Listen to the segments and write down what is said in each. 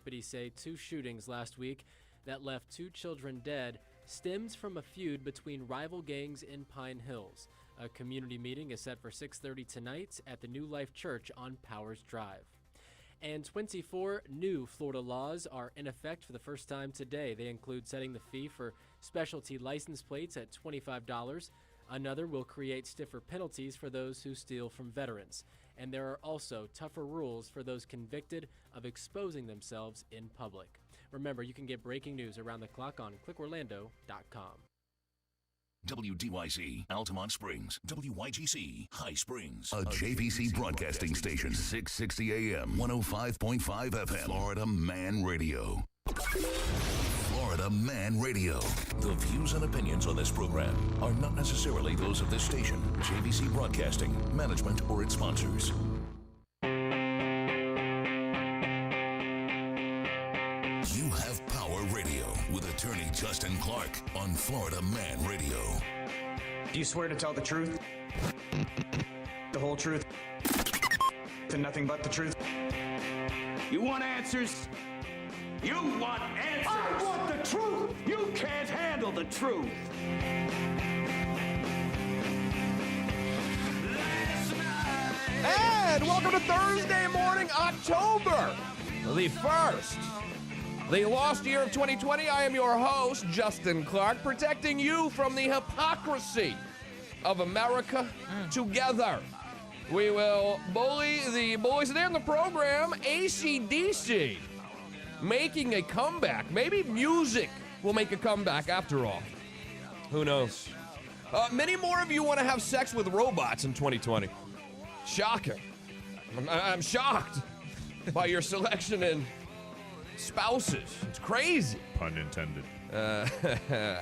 Deputies say 2 shootings last week that left 2 children dead stems from a feud between rival gangs in Pine Hills. A community meeting is set for 6:30 tonight at the New Life Church on Powers Drive. And 24 new Florida laws are in effect for the first time today. They include setting the fee for specialty license plates at $25. Another will create stiffer penalties for those who steal from veterans. And there are also tougher rules for those convicted of exposing themselves in public. Remember, you can get breaking news around the clock on clickorlando.com. WDYC, Altamont Springs. WYGC, High Springs. A JVC broadcasting station. 660 AM, 105.5 FM. Florida Man Radio. Florida Man Radio. The views and opinions on this program are not necessarily those of this station, JVC Broadcasting, management, or its sponsors. You have Power Radio with attorney Justin Clark on Florida Man Radio. Do you swear to tell the truth, the whole truth, and nothing but the truth? You want answers? You want answers! I want the truth! You can't handle the truth! And welcome to Thursday morning, October the 1st. The lost year of 2020. I am your host, Justin Clark, protecting you from the hypocrisy of America. Together, we will bully the boys. And in the program, AC/DC making a comeback. Maybe music will make a comeback after all. Who knows? Many more of you want to have sex with robots in 2020. Shocking. I'm shocked by your selection in spouses. It's crazy. Pun intended.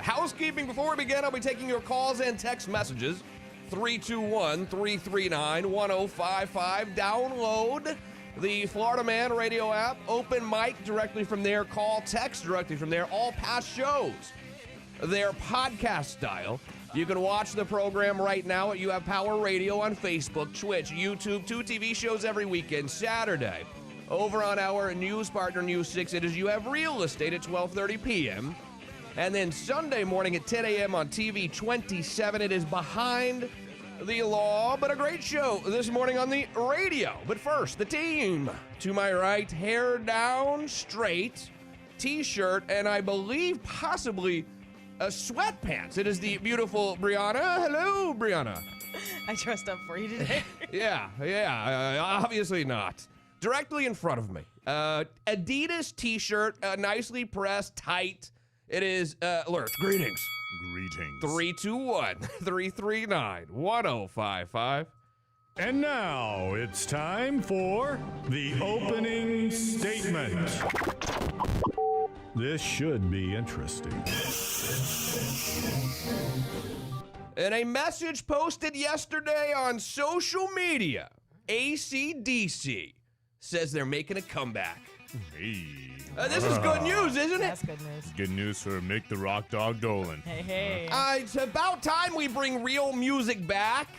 Housekeeping before we begin, I'll be taking your calls and text messages. 321-339-1055. Download the Florida Man Radio app. Open mic directly from there. Call, text directly from there. All past shows, they're podcast style. You can watch the program right now at You Have Power Radio on Facebook, Twitch, YouTube. 2 TV shows every weekend. Saturday, over on our news partner, News 6, it is You Have Real Estate at 12:30 p.m. And then Sunday morning at 10 a.m. on TV 27, it is Behind the Law, but a great show this morning on the radio. But first, the team. To my right, hair down, straight, t-shirt, and I believe possibly sweatpants. It is the beautiful Briana. Hello, Briana. I dressed up for you today. Yeah, obviously not. Directly in front of me, Adidas t-shirt, nicely pressed, tight. It is Lurch. Greetings. 321-339-1055. And now it's time for the opening statement. This should be interesting. In a message posted yesterday on social media, AC/DC says they're making a comeback. Hey. This is good news, isn't it? That's good news. Good news for Mick the Rock Dog Dolan. Hey. It's about time we bring real music back.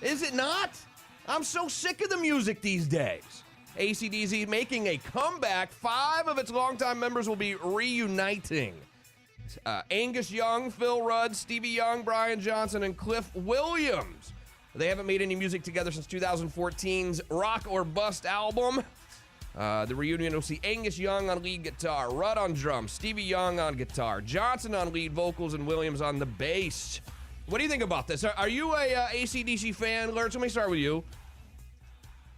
Is it not? I'm so sick of the music these days. AC/DC making a comeback. 5 of its longtime members will be reuniting. Angus Young, Phil Rudd, Stevie Young, Brian Johnson, and Cliff Williams. They haven't made any music together since 2014's Rock or Bust album. The reunion will see Angus Young on lead guitar, Rudd on drums, Stevie Young on guitar, Johnson on lead vocals, and Williams on the bass. What do you think about this? Are you a AC/DC fan, Lurch? Let me start with you.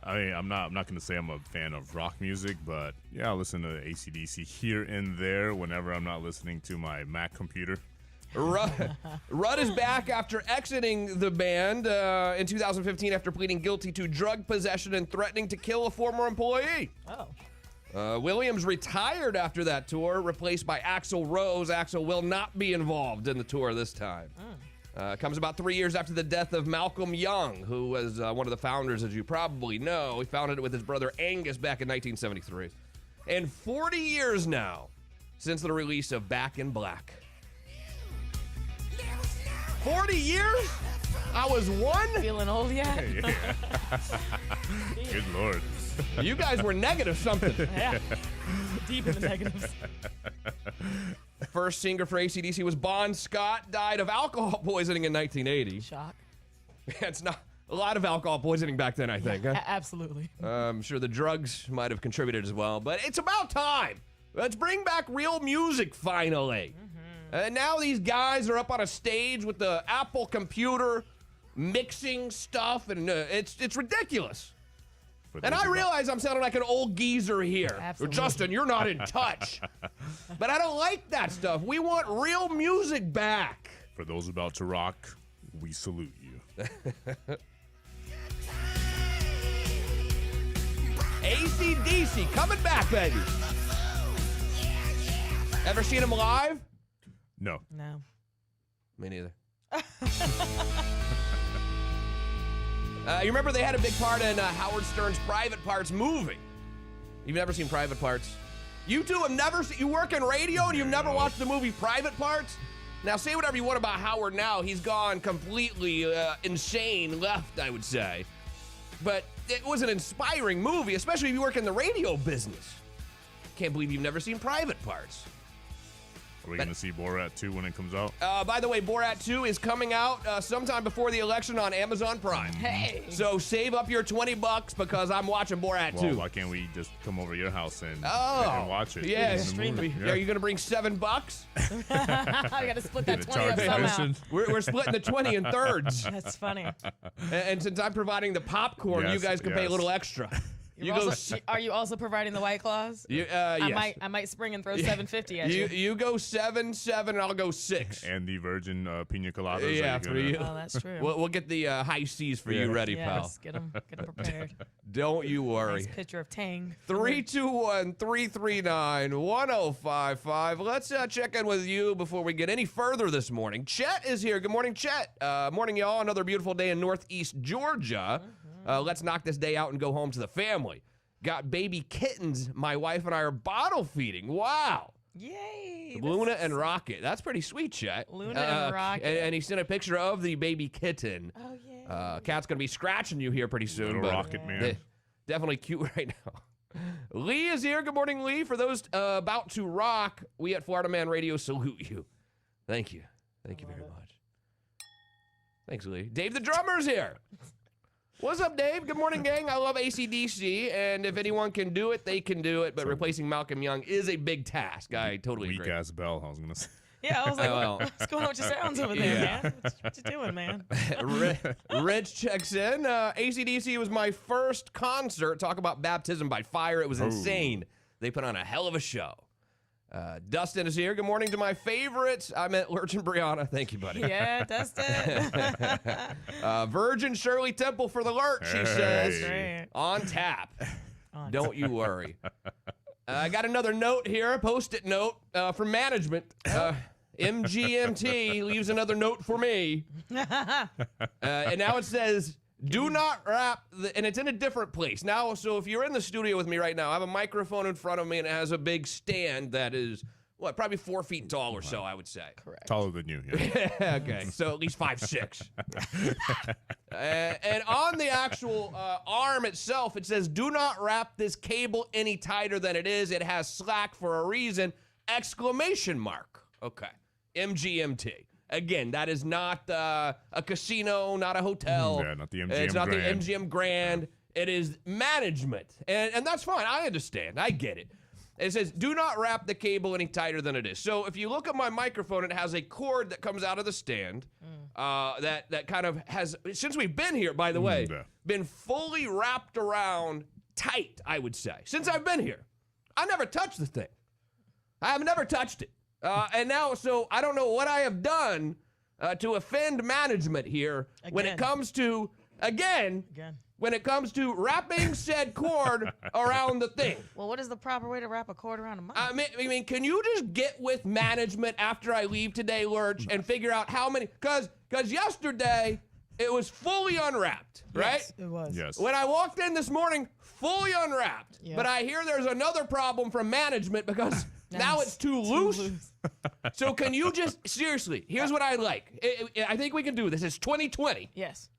I mean, I'm not going to say I'm a fan of rock music, but yeah, I listen to AC/DC here and there whenever I'm not listening to my Mac computer. Rudd is back after exiting the band in 2015 after pleading guilty to drug possession and threatening to kill a former employee. Williams retired after that tour, replaced by Axl Rose. Axl will not be involved in the tour this time. Comes about 3 years after the death of Malcolm Young, who was one of the founders, as you probably know. He founded it with his brother Angus back in 1973. And 40 years now since the release of Back in Black. 40 years? I was 1? Feeling old yet? Yeah. Good Lord. You guys were negative something. Yeah. Deep in the negatives. First singer for AC/DC was Bon Scott, died of alcohol poisoning in 1980. Shock. It's not a lot of alcohol poisoning back then, I think. Huh? Absolutely. I'm sure the drugs might have contributed as well, but it's about time. Let's bring back real music finally. Now these guys are up on a stage with the Apple computer mixing stuff, and it's ridiculous. And I realize I'm sounding like an old geezer here. Absolutely. Justin, you're not in touch. But I don't like that stuff. We want real music back. For those about to rock, we salute you. AC/DC coming back, baby. Ever seen him live? No. No. Me neither. You remember they had a big part in Howard Stern's Private Parts movie. You've never seen Private Parts? You two have never seen, you work in radio and you've never watched the movie Private Parts? Now, say whatever you want about Howard now. He's gone completely insane left, I would say. But it was an inspiring movie, especially if you work in the radio business. Can't believe you've never seen Private Parts. Are we going to see Borat 2 when it comes out? By the way, Borat 2 is coming out sometime before the election on Amazon Prime. Hey. So save up your $20 because I'm watching Borat 2. Well, why can't we just come over to your house and watch it? Yeah. Stream it. Are you going to bring $7? I got to split that Get a 20 up charge somehow. admission. We're splitting the 20 in thirds. That's funny. And since I'm providing the popcorn, you Yes, guys can pay a yes. little extra. Are you also providing the White Claws? Yes. I might spring and throw $7.50 at you. You go 7, and I'll go 6. And the virgin pina coladas. Yeah, are for gonna- you. Oh, that's true. We'll get the high C's for you ready, pal. Yes, get them prepared. Don't you worry. Nice picture of Tang. 321-339-1055. Let's check in with you before we get any further this morning. Chet is here. Good morning, Chet. Morning, y'all. Another beautiful day in Northeast Georgia. Let's knock this day out and go home to the family. Got baby kittens. My wife and I are bottle feeding. Wow. Yay. Luna and Rocket. That's pretty sweet, Chet. Luna and Rocket. And he sent a picture of the baby kitten. Oh, yeah. Cat's going to be scratching you here pretty soon. Little but Rocket Man. Definitely cute right now. Lee is here. Good morning, Lee. For those about to rock, we at Florida Man Radio salute you. Thank you. Thank you very much. Thanks, Lee. Dave the drummer's here. What's up, Dave? Good morning, gang. I love AC/DC, and if anyone can do it, they can do it, but replacing Malcolm Young is a big task. I totally agree. Weak ass bell, I was going to say. Yeah, I was like, Well. what's going on with your sounds over there, man? What you doing, man? Rich checks in. AC/DC was my first concert. Talk about baptism by fire. It was insane. They put on a hell of a show. Dustin is here. Good morning to my favorites. I meant Lurch and Briana. Thank you, buddy. Yeah, that's it. Virgin Shirley Temple for the Lurch, he says. Great. On tap. Don't you worry. I got another note here, a post-it note from management. MGMT leaves another note for me. And now it says, do not wrap, and it's in a different place. Now, so if you're in the studio with me right now, I have a microphone in front of me, and it has a big stand that is, probably 4 feet tall or so, I would say. Correct. Taller than you. Yeah. Okay, so at least 5'6". And on the actual arm itself, it says, do not wrap this cable any tighter than it is. It has slack for a reason, ! Okay, MGMT. Again, that is not a casino, not a hotel. Yeah, not the MGM It's not Grand. the MGM Grand. It is management. And that's fine. I understand. I get it. It says, do not wrap the cable any tighter than it is. So if you look at my microphone, it has a cord that comes out of the stand that kind of has, since we've been here, by the way, yeah. been fully wrapped around tight, I would say. Since I've been here. I never touched the thing. I have never touched it. And now, so I don't know what I have done to offend management here when it comes to, when it comes to wrapping said cord around the thing. Well, what is the proper way to wrap a cord around a mic? I mean, can you just get with management after I leave today, Lurch, and figure out how many, because yesterday it was fully unwrapped, right? Yes, it was. Yes. When I walked in this morning, fully unwrapped. Yeah. But I hear there's another problem from management because now it's too loose. So can you just, seriously, here's what I like. I think we can do this. It's 2020. Yes.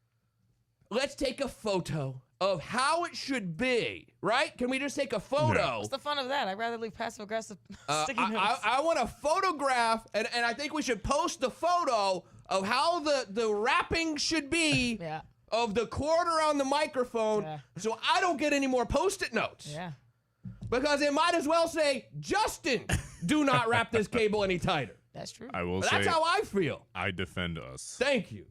Let's take a photo of how it should be, right? Can we just take a photo? What's the fun of that? I'd rather leave passive aggressive sticky notes. I want a photograph, and I think we should post the photo of how the wrapping should be Yeah. of the quarter on the microphone, Yeah. so I don't get any more Post-it notes. Yeah. Because it might as well say, Justin, do not wrap this cable any tighter. That's true. I will That's say how I feel. I defend us. Thank you.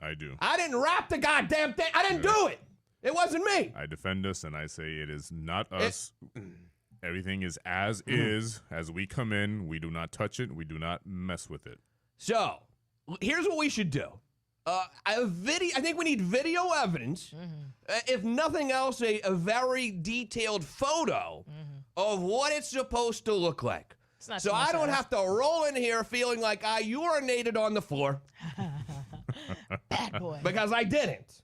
I do. I didn't wrap the goddamn thing. I didn't do it. It wasn't me. I defend us, and I say it is not us. Everything is as is. As we come in, we do not touch it. We do not mess with it. So, here's what we should do. I think we need video evidence. If nothing else, a very detailed photo of what it's supposed to look like. not So too much I don't to have to roll in here feeling like I urinated on the floor. Bad boy. Because I didn't.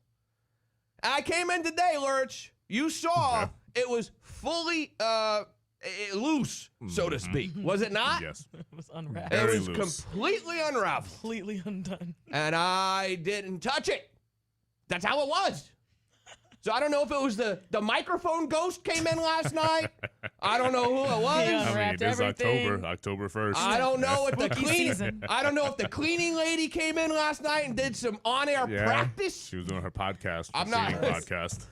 I came in today, Lurch. You saw it was fully loose, so to speak. Was it not? Yes. It was unwrapped. It Very was loose. completely unraveled. Completely undone. And I didn't touch it. That's how it was. So I don't know if it was the microphone ghost came in last night. I don't know who it was. Yeah. I mean, Unwrapped it is everything. October 1st. I don't know if the Spooky cleaning. season. I don't know if the cleaning lady came in last night and did some on-air Yeah. practice. She was doing her podcast. I'm not- Singing podcast.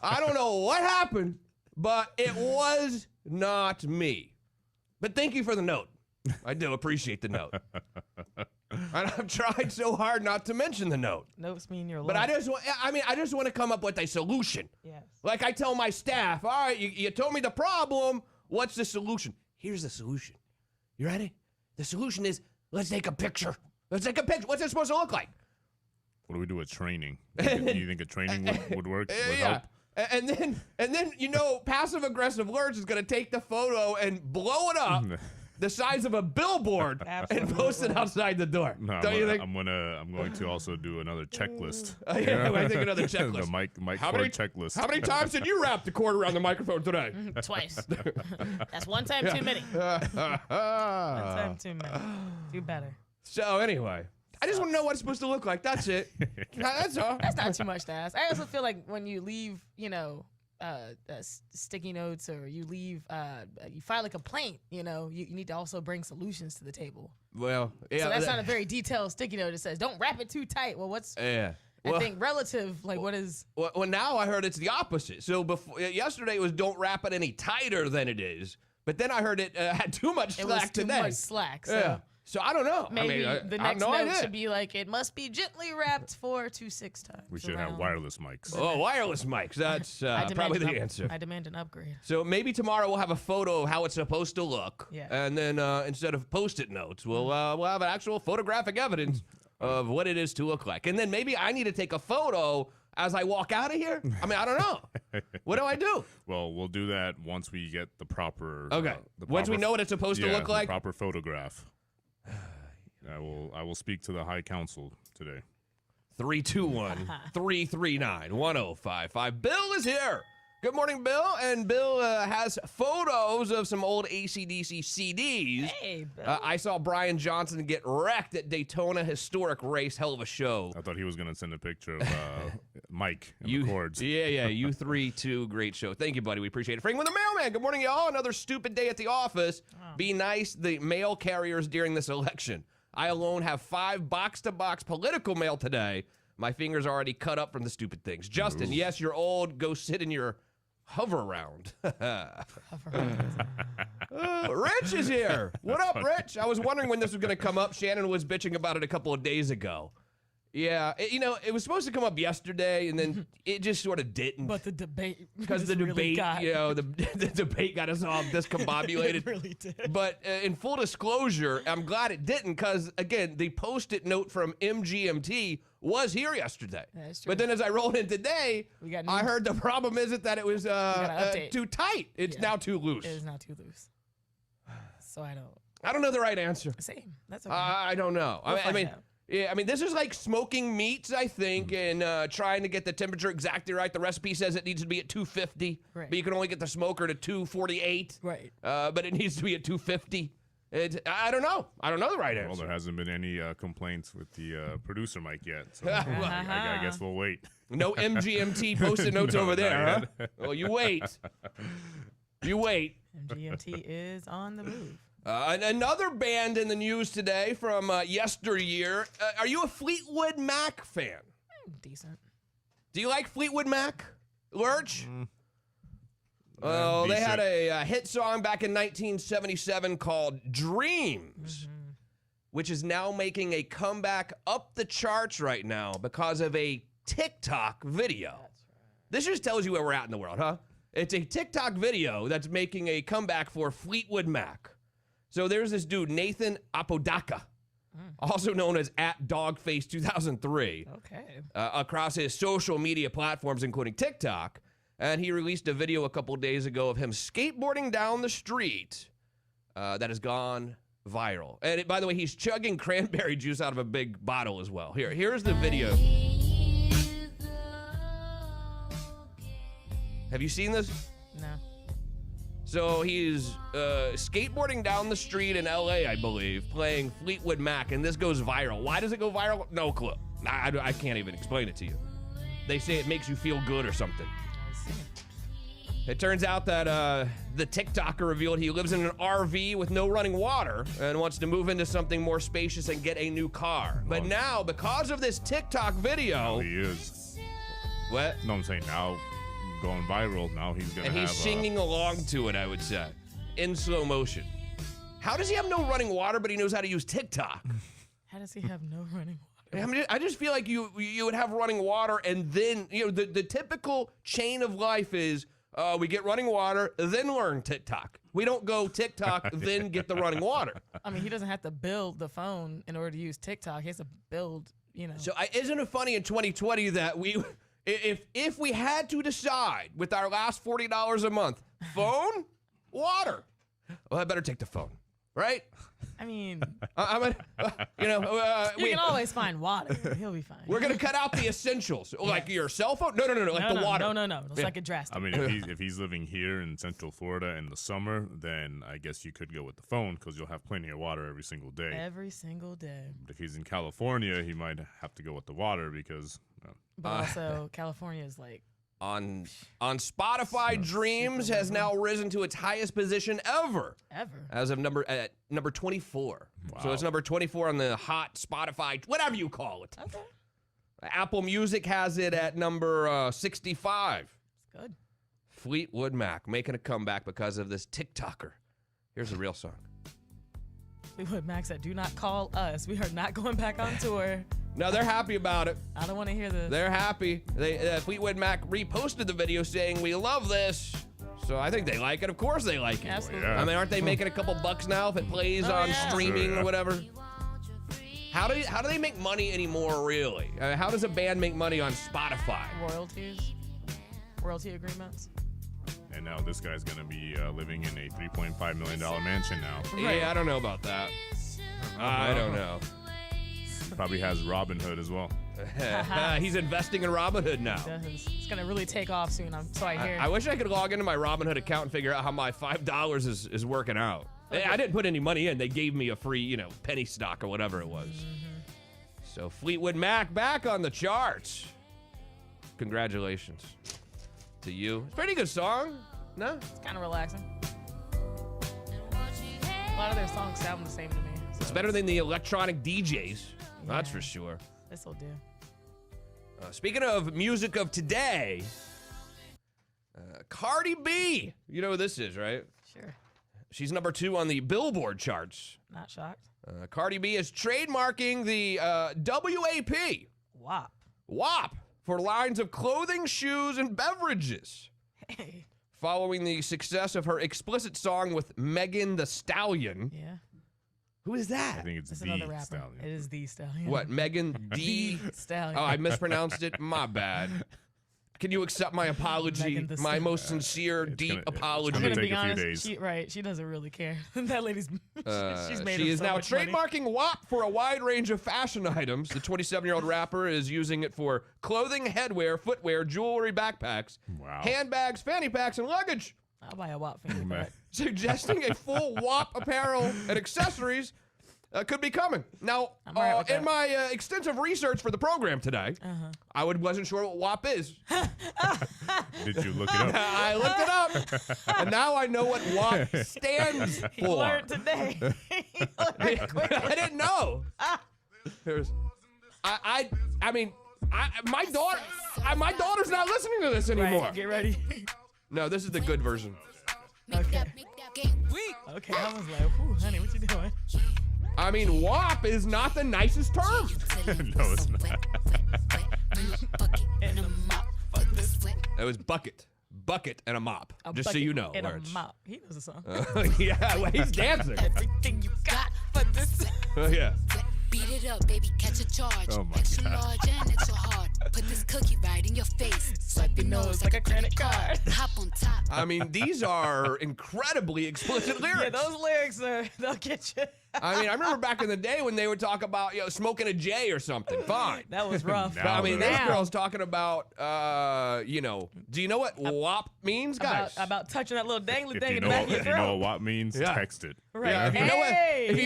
I don't know what happened, but it was not me. But thank you for the note. I do appreciate the note. And I've tried so hard not to mention the note. Notes mean you're But I just want to come up with a solution. Yes. Like I tell my staff, all right, you told me the problem. What's the solution? Here's the solution. You ready? The solution is let's take a picture. Let's take a picture. What's it supposed to look like? What do we do with training? You think a training would work? Would help? And then passive aggressive Lurch is gonna take the photo and blow it up the size of a billboard and post it outside the door. No, Don't you think? I'm going to also do another checklist. Yeah, I think another checklist. The Mike How Ford many checklist. How many times did you wrap the cord around the microphone today? Twice. That's one time too many. One time too many. Do better. So anyway, I just want to know what it's supposed to look like. That's it. That's all. That's not too much to ask. I also feel like when you leave, sticky notes or you leave, you file a complaint, you need to also bring solutions to the table. Well, yeah. So that's not a very detailed sticky note that says, don't wrap it too tight. Well, what's, Yeah. I Well, think relative, like what is? well, now I heard it's the opposite. So yesterday it was don't wrap it any tighter than it is. But then I heard it had too much It slack was too today. much slack. So Yeah. So I don't know. maybe I the have next no note idea. should be like, it must be gently wrapped 4 to 6 times. We should have around. wireless mics. Oh, wireless mics. That's I demand probably an the answer. I demand an upgrade. So maybe tomorrow we'll have a photo of how it's supposed to look. Yeah. And then instead of Post-it notes, we'll have an actual photographic evidence of what it is to look like. And then maybe I need to take a photo as I walk out of here. I mean, I don't know. What do I do? Well, we'll do that once we get the proper. Okay. Once we know what it's supposed to look the like. proper photograph. I will speak to the High Council today. 321-339-1055. Bill is here. Good morning, Bill. And Bill has photos of some old AC/DC CDs. Hey, Bill. I saw Brian Johnson get wrecked at Daytona Historic Race. Hell of a show. I thought he was going to send a picture of Mike and the cords. Yeah, you 3-2. Great show. Thank you, buddy. We appreciate it. Frank with the mailman. Good morning, y'all. Another stupid day at the office. Be nice, the mail carriers during this election. I alone have 5 box-to-box political mail today. My fingers are already cut up from the stupid things. Justin, yes, you're old. Go sit in your hover around. Rich is here. What up, Rich? I was wondering when this was going to come up. Shannon was bitching about it a couple of days ago. Yeah, it was supposed to come up yesterday, and then it just sort of didn't. But the debate, Because the debate, the debate got us all discombobulated. It really did. But in full disclosure, I'm glad it didn't because, again, the Post-it note from MGMT was here yesterday. That's true. But then as I rolled in today, We got I new- heard the problem isn't that it was update. too tight. It's Yeah. now too loose. It is not too loose. So I I don't know the right answer. same. That's okay. I don't know. We'll I find mean, out. yeah, I mean, this is like smoking meats, I think, and trying to get the temperature exactly right. The recipe says it needs to be at 250, Right. but you can only get the smoker to 248. Right. But it needs to be at 250. I don't know. I don't know the right answer. Well, there hasn't been any complaints with the producer mic yet, so I guess we'll wait. No MGMT post-it notes over there, huh? Well, you wait. You wait. MGMT is on the move. Another band in the news today from yesteryear. Are you a Fleetwood Mac fan? Decent. Do you like Fleetwood Mac, Lurch? Oh, they had a hit song back in 1977 called Dreams, which is now making a comeback up the charts right now because of a TikTok video. That's right. This just tells you where we're at in the world, huh? It's a TikTok video that's making a comeback for Fleetwood Mac. So there's this dude, Nathan Apodaca, also known as @Dogface2003, across his social media platforms, including TikTok. And he released a video a couple days ago of him skateboarding down the street that has gone viral. And by the way, he's chugging cranberry juice out of a big bottle as well. Here's the video. Have you seen this? No. So he's skateboarding down the street in LA, I believe, playing Fleetwood Mac, and this goes viral. Why does it go viral? No clue. I can't even explain it to you. They say it makes you feel good or something. It turns out that the TikToker revealed he lives in an RV with no running water and wants to move into something more spacious and get a new car. But now, because of this TikTok video... He is. What? No, I'm saying now, going viral, now he's going to have... And he's singing along to it, I would say, in slow motion. How does he have no running water, but he knows how to use TikTok? How does he have no running water? I mean, I just feel like you would have running water, and then, the typical chain of life is... we get running water, then learn TikTok. We don't go TikTok, then get the running water. I mean, he doesn't have to build the phone in order to use TikTok. He has to build, So isn't it funny in 2020 that if we had to decide with our last $40 a month, phone, water, well, I better take the phone, right? I mean, you can always find water. He'll be fine. We're gonna cut out the essentials, like your cell phone. No, like the water. No. It's like a drastic. I mean, if he's living here in Central Florida in the summer, then I guess you could go with the phone because you'll have plenty of water every single day. Every single day. But if he's in California, he might have to go with the water because. But also, California is like. On Spotify, Dreams has now risen to its highest position ever. As of number 24. Wow. So it's number 24 on the hot Spotify, whatever you call it. Okay. Apple Music has it at number 65. It's good. Fleetwood Mac making a comeback because of this TikToker. Here's a real song. Fleetwood Mac said, "Do not call us. We are not going back on tour." No, they're happy about it. I don't want to hear this. They're happy. Fleetwood Mac reposted the video saying, "We love this." So I think they like it. Of course they like it. Absolutely. I mean, aren't they making a couple bucks now if it plays on streaming or whatever? How do they make money anymore, really? How does a band make money on Spotify? Royalty agreements. And now this guy's going to be living in a $3.5 million mansion now. Right. Yeah, I don't know about that. I don't know. Probably has Robinhood as well. He's investing in Robinhood now. It's going to really take off soon, so I hear. I wish I could log into my Robinhood account and figure out how my $5 is working out. I didn't put any money in. They gave me a free, penny stock or whatever it was. So Fleetwood Mac back on the charts. Congratulations to you. It's a pretty good song. No? It's kind of relaxing. A lot of their songs sound the same to me. So it's better than the electronic DJs. That's for sure. This'll do. Speaking of music of today, Cardi B. You know who this is, right? Sure. She's number 2 on the Billboard charts. Not shocked. Cardi B is trademarking the WAP. WAP for lines of clothing, shoes, and beverages. Hey. Following the success of her explicit song with Megan Thee Stallion. Yeah. Who is that? I think it's another rapper. Stallion. It is The Stallion. What, Megan D? Stallion. Oh, I mispronounced it. My bad. Can you accept my apology? My most sincere, deep apology. It's going to take be a few honest, days. She doesn't really care. That lady's she's made She is so now much money. trademarking WAP for a wide range of fashion items. The 27-year-old rapper is using it for clothing, headwear, footwear, jewelry, backpacks, handbags, fanny packs, and luggage. I'll buy a WAP for you. Man. Suggesting a full WAP apparel and accessories could be coming. Now, I'm all right with in that. my extensive research for the program today, I wasn't sure what WAP is. Did you look it up? I looked it up, and now I know what WAP stands He for. learned today. He learned quickly. I didn't know. I mean, my daughter's not listening to this anymore. Right, get ready. No, this is the good version. Okay. Okay, I was like, "Ooh, honey, what you doing?" I mean, WAP is not the nicest term. No, it's not. And a mop. It was bucket and a mop. A just so bucket you know, And a Lurch. mop. He knows the song. Yeah, well, he's dancing. Everything you got for this. Yeah. Beat it up, baby, catch a charge. Oh my Extra God. large and extra hard. Put this cookie right in your face. Swipe your nose like a credit card. Hop on top. I mean, these are incredibly explicit lyrics. Yeah, those lyrics they'll get you. I mean, I remember back in the day when they would talk about, smoking a J or something. Fine. That was rough. But, I mean, this Now. girl's talking about, do you know what WAP means, guys? About touching that little dangly If thing you in the know, back of your if you know throat. what WAP means, Yeah. text it. Right. Yeah, Hey! if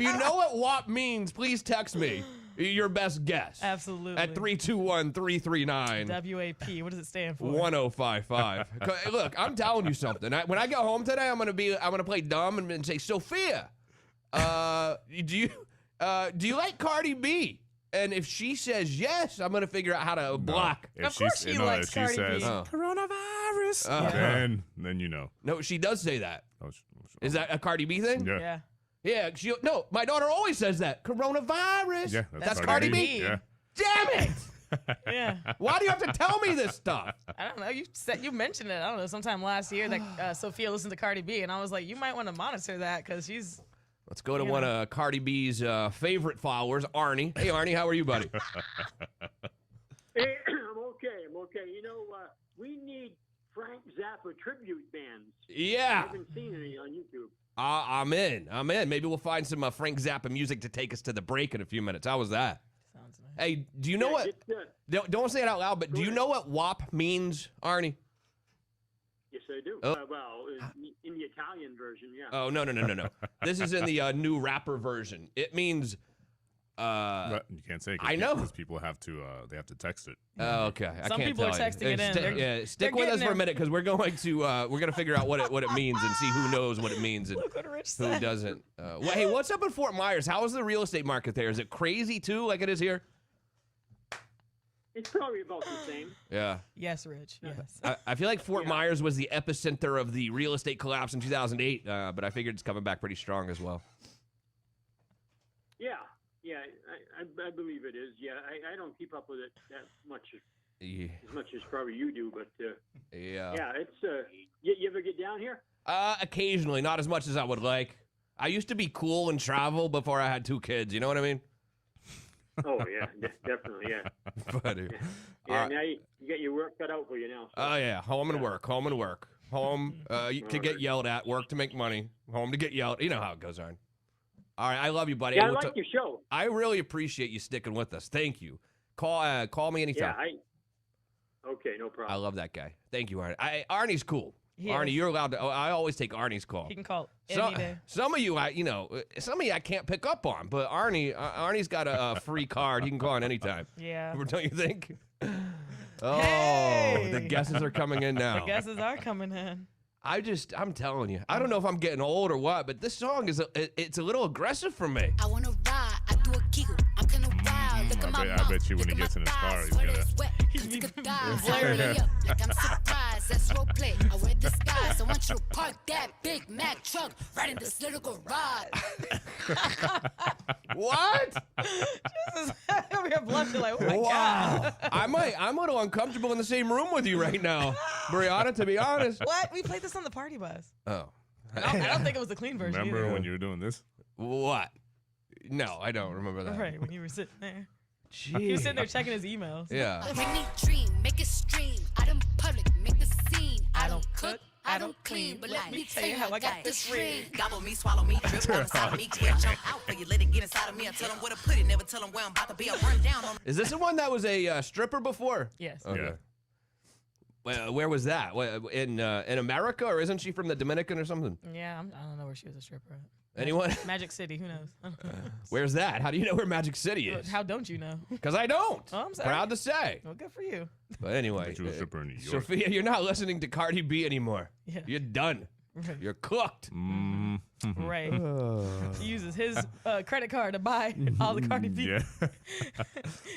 you know what WAP means, please text me your best guess. Absolutely. At 321-339. WAP. What does it stand for? 1055. Look, I'm telling you something. When I get home today, I'm gonna play dumb and say, Sophia, do you like Cardi B? And if she says yes, I'm gonna figure out how to block. If Of course she likes if she Cardi says B. coronavirus, then you know. No, she does say that. Oh, Is that a Cardi B thing? Yeah. Yeah. Yeah. No, my daughter always says that. Coronavirus. Yeah, That's Cardi B. Yeah. Damn it! Yeah. Why do you have to tell me this stuff? I don't know. You mentioned it. I don't know. Sometime last year that Sophia listened to Cardi B, and I was like, you might want to monitor that because she's. Let's go to one of Cardi B's favorite followers, Arnie. Hey, Arnie, how are you, buddy? Hey, I'm okay. You know, we need Frank Zappa tribute bands. I Yeah. haven't seen any on YouTube. I'm in. Maybe we'll find some Frank Zappa music to take us to the break in a few minutes. How was that? Sounds nice. Hey, do you know what? Don't say it out loud, but do you know what WAP means, Arnie? Yes, I do. Oh. Well, in the Italian version, yeah. Oh, no. This is in the new rapper version. It means... But you can't say. I know. because people have to. They have to text it. Oh, okay. I Some can't people are tell you. texting it in. Stick they're with us getting for a there. minute because we're gonna figure out what it means and see who knows what it means and Look what Rich who said. doesn't. Hey, what's up in Fort Myers? How is the real estate market there? Is it crazy too, like it is here? It's probably about the same. Yeah. Yes, Rich. Yes. I feel like Fort Myers was the epicenter of the real estate collapse in 2008, but I figured it's coming back pretty strong as well. Yeah, I believe it is. Yeah, I don't keep up with it that much, Yeah. as much as probably you do, but Yeah. yeah, it's. You ever get down here? Occasionally, not as much as I would like. I used to be cool and travel before I had 2 kids. You know what I mean? Oh yeah, definitely, yeah. But, Yeah, now you get your work cut out for you now. So. oh yeah, home and work. Home to get yelled at, work to make money, home to get yelled. You know how it goes on. All right, I love you, buddy. Yeah, Hey, I what's like up? your show. I really appreciate you sticking with us. Thank you. Call me anytime. Yeah, okay, no I problem. love that guy. Thank you, Arnie. Arnie's cool. He Arnie, is. you're allowed to. I always take Arnie's call. He can call any day. Some of you, some of you I can't pick up on, but Arnie's got a free card. He can call on anytime. Yeah. Don't you think? Oh, Hey! the guesses are coming in now. The guesses are coming in. I'm telling you, I don't know if I'm getting old or what, but this song it's a little aggressive for me. I wanna ride, I do a giggle. I'm kinda wild. Look at my I mouth. bet you when look he at gets my in his car, thighs. he's Swear gonna- it's wet. It's good thighs. Hurry up, like I'm surprised. That's role play. I wear disguise. I want you to park that Big Mac truck right in this little garage. What? Over here blushing like, oh my Wow. God. I'm a little uncomfortable in the same room with you right now, Briana, to be honest. What? We played this on the party bus. Oh. I don't think it was the clean version. Remember either. when you were doing this? What? No, I don't remember that. Right, when you were sitting there. Jeez. He was sitting there checking his emails. Yeah. Bring me dream, make it stream. Out in public, make the scene. I don't cook, I don't clean. But let me tell you how I got this ring. Gobble me, swallow me, drip on inside of me, yeah, jump out for you, let it get inside of me. I tell them where to put it, never tell them where I'm about to be. I run down on Is this the one that was a stripper before? Yes. Okay. Yeah. Where was that? In America, or isn't she from the Dominican or something? Yeah, I don't know where she was a stripper at. Anyone? Magic City, who knows? Where's that? How do you know where Magic City is? How don't you know? Because I don't. Oh, I'm sorry. Proud to say. Well, good for you. But anyway, She was a stripper in New York. Sophia, you're not listening to Cardi B anymore. Yeah. You're done. You're cooked. Right. He uses his credit card to buy all the Cardi B. Yeah.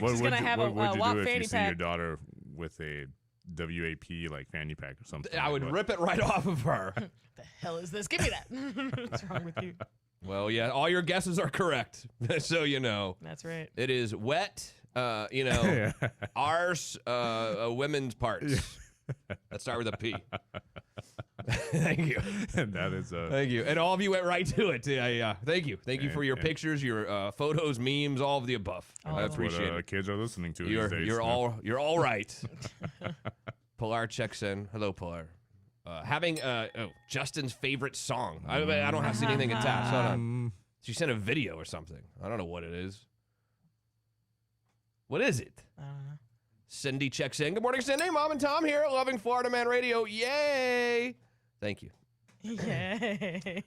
She's gonna have a what would WAP you do if fanny you see your pack. daughter with a WAP like fanny pack or something? I would rip it right off of her. The hell is this? Give me that. What's wrong with you? Well, yeah, all your guesses are correct. So you know. That's right. It is wet, arse, women's parts. Let's start with a P. Thank you. That is Thank you. And all of you went right to it. Thank you. Thank you for your pictures, your photos, memes, all of the above. I appreciate it. Kids are listening to You're these days. you're all right. Pilar checks in. Hello, Pilar. Having Justin's favorite song. I don't have to see anything attached. Hold on. She sent a video or something. I don't know what it is. What is it? I don't know. Cindy checks in. Good morning, Cindy. Mom and Tom here, loving Florida Man Radio. Yay! Thank you. Yay.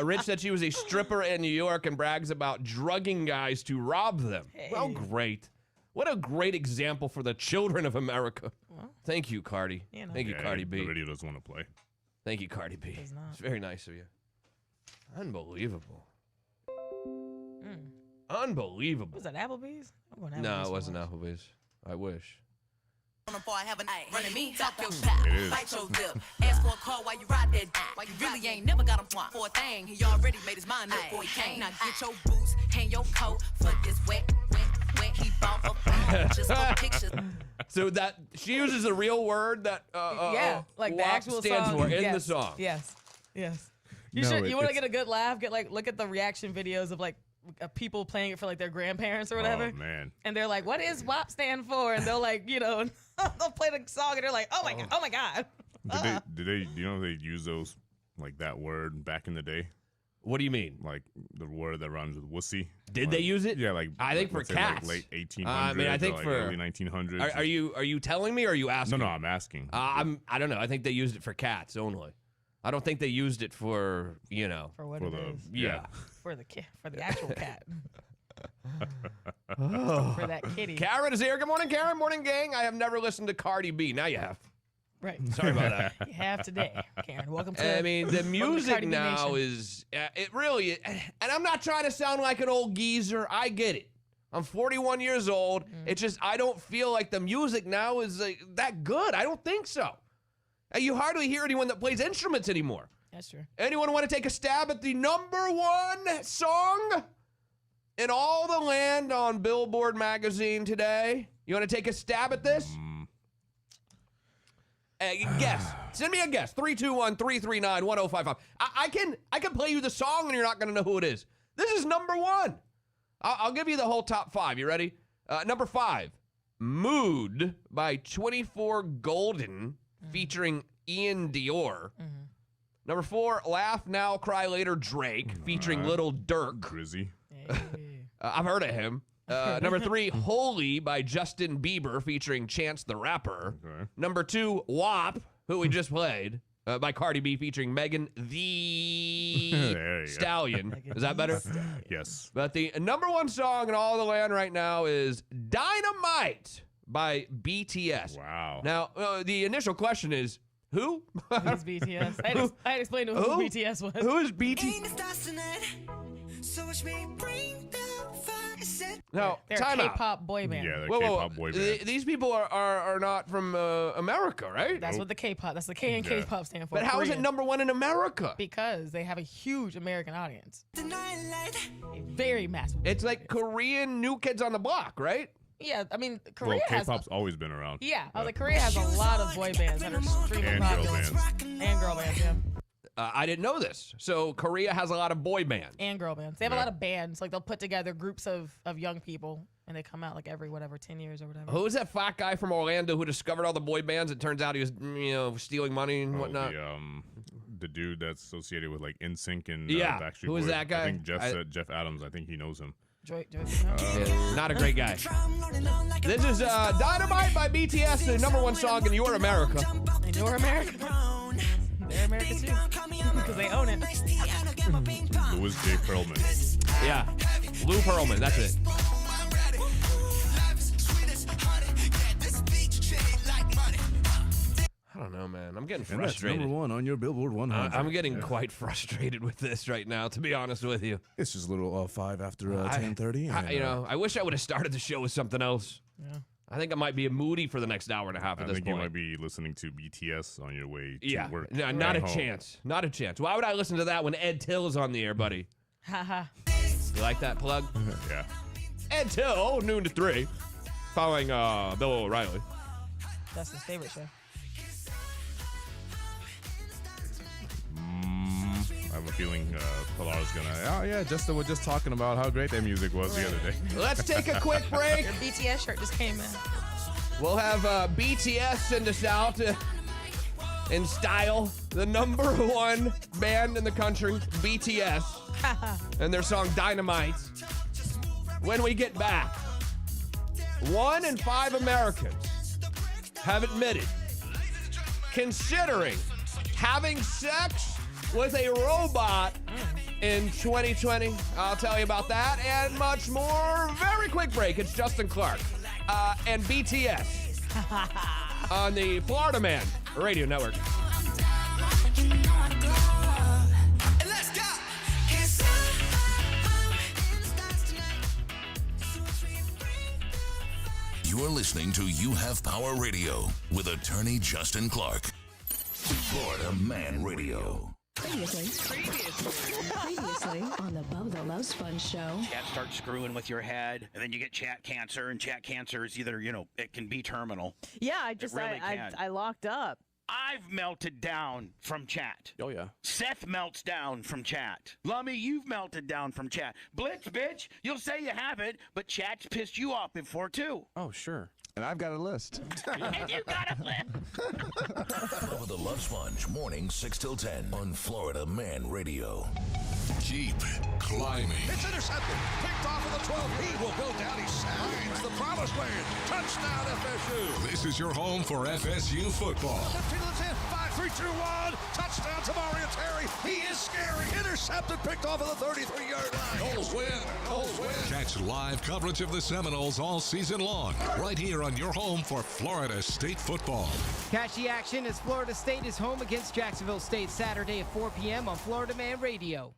Rich said she was a stripper in New York and brags about drugging guys to rob them. Hey. Well, great. What a great example for the children of America. Well, Thank you, Cardi. you know. Thank you, Cardi B. The radio doesn't want to play. Thank you, Cardi B. Does not. It's very nice of you. Unbelievable. Mm. Unbelievable. Was that Applebee's? I'm going Applebee's No, it for wasn't lunch. Applebee's. I wish. Before I have a night, running me, talk your shit, It is. bite your lip, ask for a call while you ride that, why you really ain't never got him for a thing. He already made his mind up before he came. Now get your boots, hang your coat for this wet. He bought a phone just for pictures. So that she uses a real word that Yeah, like the WAP actual stands song. for in Yes. the song. Yes. Yes. You No, should. You want to it's- get a good laugh? Look at the reaction videos of like people playing it for like their grandparents or whatever. Oh, man. And they're like, "What is WAP stand for?" And they'll like, they'll play the song and they're like, "Oh my god, oh my god." Do you know they use those, like that word back in the day? What do you mean? Like the word that rhymes with wussy? Did they use it? Yeah, like I think for let's say, cats. Like late 1800s. I mean, I think or like for early 1900s. Are you telling me or are you asking? No, I'm asking. I don't know. I think they used it for cats only. I don't think they used it for For what For it the- is. yeah. For the actual cat. For that kitty. Karen is here. Good morning, Karen. Morning, gang. I have never listened to Cardi B. Now you have. Right. Sorry about that. You have today, Karen. Welcome to. I mean, the welcome to music Cardi B now Nation. is it really, and I'm not trying to sound like an old geezer. I get it. I'm 41 years old. It's just I don't feel like the music now is that good. I don't think so. You hardly hear anyone that plays instruments anymore. That's true. Anyone want to take a stab at the #1 song in all the land on Billboard magazine today? You want to take a stab at this? Guess. Send me a guess. 321-339-1055. I can play you the song and you're not going to know who it is. This is #1. I'll give you the whole top 5. You ready? Number 5, Mood by 24 Golden featuring Ian Dior. Number 4, Laugh Now, Cry Later, Drake featuring Little Durk. Drizzy. I've heard of him. Number 3, Holy by Justin Bieber featuring Chance the Rapper. Okay. Number 2, WAP, who we just played, by Cardi B featuring Megan the There you go. Stallion. Is that better? Yes. But the #1 song in all the land right now is Dynamite by BTS. Wow. Now, the initial question is, who? Who's BTS? I had to explain to who BTS was. Who is BTS? No, They're a time out. K-pop boy band. Yeah, they're Whoa, K-pop boy band. These people are not from America, right? That's what the K-pop. That's the K and Yeah. K-pop stand for. But how is it Korean. #1 in America? Because they have a huge American audience. A very massive. It's like Korean New Kids on the Block, right? Yeah, I mean, Well, Korea has. K-pop's always been around. Yeah, I was like, Korea has a lot of boy bands that are extremely And girl popular. bands. And girl bands, yeah. I didn't know this. So Korea has a lot of boy bands. And girl bands. They have a Yeah. lot of bands. Like, they'll put together groups of young people, and they come out like every, 10 years or whatever. Who was that fat guy from Orlando who discovered all the boy bands? It turns out he was, stealing money and whatnot. The dude that's associated with like NSYNC and Yeah. Backstreet Who is Boys. that guy? I think Jeff Adams. I think he knows him. Not a great guy. This is Dynamite by BTS, the #1 song in Your America. In Your America. They're America too. Because they own it. Louis J. Pearlman. Yeah. Lou Pearlman, that's it. I don't know, man. I'm getting frustrated. And that's #1 on your Billboard 100. I'm getting quite frustrated with this right now, to be honest with you. It's just a little 5 after 10:30. I wish I would have started the show with something else. Yeah. I think I might be moody for the next hour and a half at this think point. you might be listening to BTS on your way to Yeah, work. no, not a chance. Not a chance. Why would I listen to that when Ed Till is on the air, buddy? Haha. You like that plug? Yeah. Ed Till, noon to 3, following Bill O'Reilly. That's his favorite show. I have a feeling Pilar's gonna. Justin was just talking about how great that music was the other day. Let's take a quick break. Your BTS shirt just came in. We'll have BTS send us out in style. The #1 band in the country, BTS, and their song Dynamite. When we get back, 1 in 5 Americans have admitted considering having sex with a robot in 2020. I'll tell you about that and much more. Very quick break. It's Justin Clark and BTS on the Florida Man Radio Network. You're listening to You Have Power Radio with attorney Justin Clark. Florida Man Radio. Previously on the Bubba Love Sponge Show. Chat starts screwing with your head, and then you get chat cancer, and chat cancer is either, it can be terminal. Yeah, I locked up. I've melted down from chat. Oh, yeah. Seth melts down from chat. Lummy, you've melted down from chat. Blitz, bitch, you'll say you haven't, but chat's pissed you off before, too. Oh, sure. And I've got a list. And you got a list. Bubba the Love Sponge, morning 6 till 10 on Florida Man Radio. Keep climbing. It's intercepted. Picked off of the 12. He will go down. He signs the promised land. Touchdown, FSU. This is your home for FSU football. 15 to the 10. 5, 3, 2, 1. Touchdown to Mario Terry. He is scary. Intercepted. Picked off of the 33-yard line. Noles win. Noles win. Catch live coverage of the Seminoles all season long, right here on your home for Florida State football. Catch the action as Florida State is home against Jacksonville State Saturday at 4 p.m. on Florida Man Radio.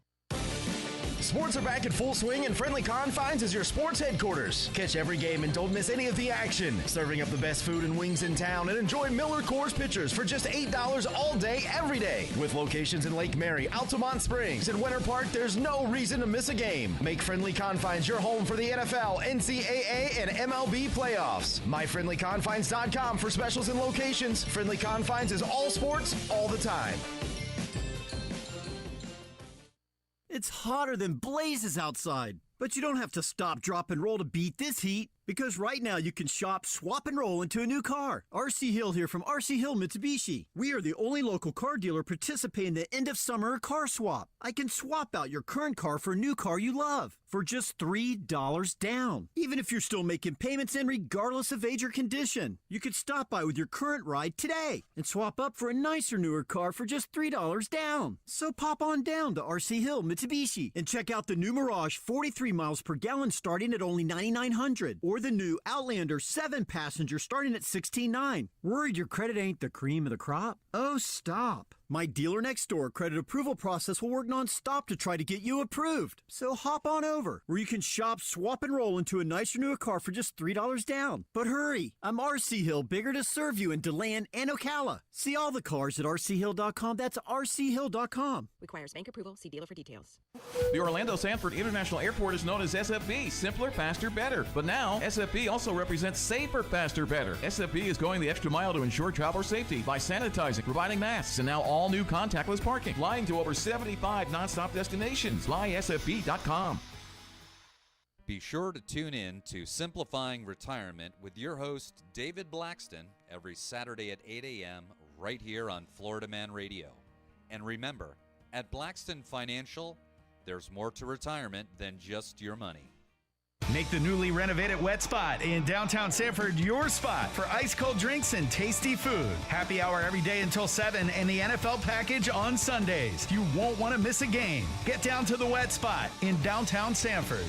Sports are back in full swing, and Friendly Confines is your sports headquarters. Catch every game and don't miss any of the action. Serving up the best food and wings in town, and enjoy Miller Coors pitchers for just $8 all day, every day. With locations in Lake Mary, Altamont Springs, and Winter Park, there's no reason to miss a game. Make Friendly Confines your home for the NFL, NCAA, and MLB playoffs. MyFriendlyConfines.com for specials and locations. Friendly Confines is all sports, all the time. It's hotter than blazes outside, but you don't have to stop, drop, and roll to beat this heat. Because right now you can shop, swap, and roll into a new car. RC Hill here from RC Hill Mitsubishi. We are the only local car dealer participating in the end of summer car swap. I can swap out your current car for a new car you love for just $3 down. Even if you're still making payments and regardless of age or condition. You could stop by with your current ride today and swap up for a nicer, newer car for just $3 down. So pop on down to RC Hill Mitsubishi and check out the new Mirage 43 miles per gallon starting at only $9,900. Or the new Outlander 7-passenger starting at $16,900. Worried your credit ain't the cream of the crop? Oh, stop. My dealer next door credit approval process will work non-stop to try to get you approved. So hop on over, where you can shop, swap, and roll into a nicer newer car for just $3 down. But hurry, I'm RC Hill, bigger to serve you in DeLand and Ocala. See all the cars at rchill.com. That's rchill.com. Requires bank approval. See dealer for details. The Orlando Sanford International Airport is known as SFB, simpler, faster, better. But now, SFB also represents safer, faster, better. SFB is going the extra mile to ensure traveler safety by sanitizing, providing masks, and now all new contactless parking. Flying to over 75 nonstop destinations. FlySFB.com. Be sure to tune in to Simplifying Retirement with your host, David Blackston, every Saturday at 8 a.m. right here on Florida Man Radio. And remember, at Blackston Financial, there's more to retirement than just your money. Make the newly renovated Wet Spot in downtown Sanford your spot for ice-cold drinks and tasty food. Happy hour every day until 7 and the NFL package on Sundays. You won't want to miss a game. Get down to the Wet Spot in downtown Sanford.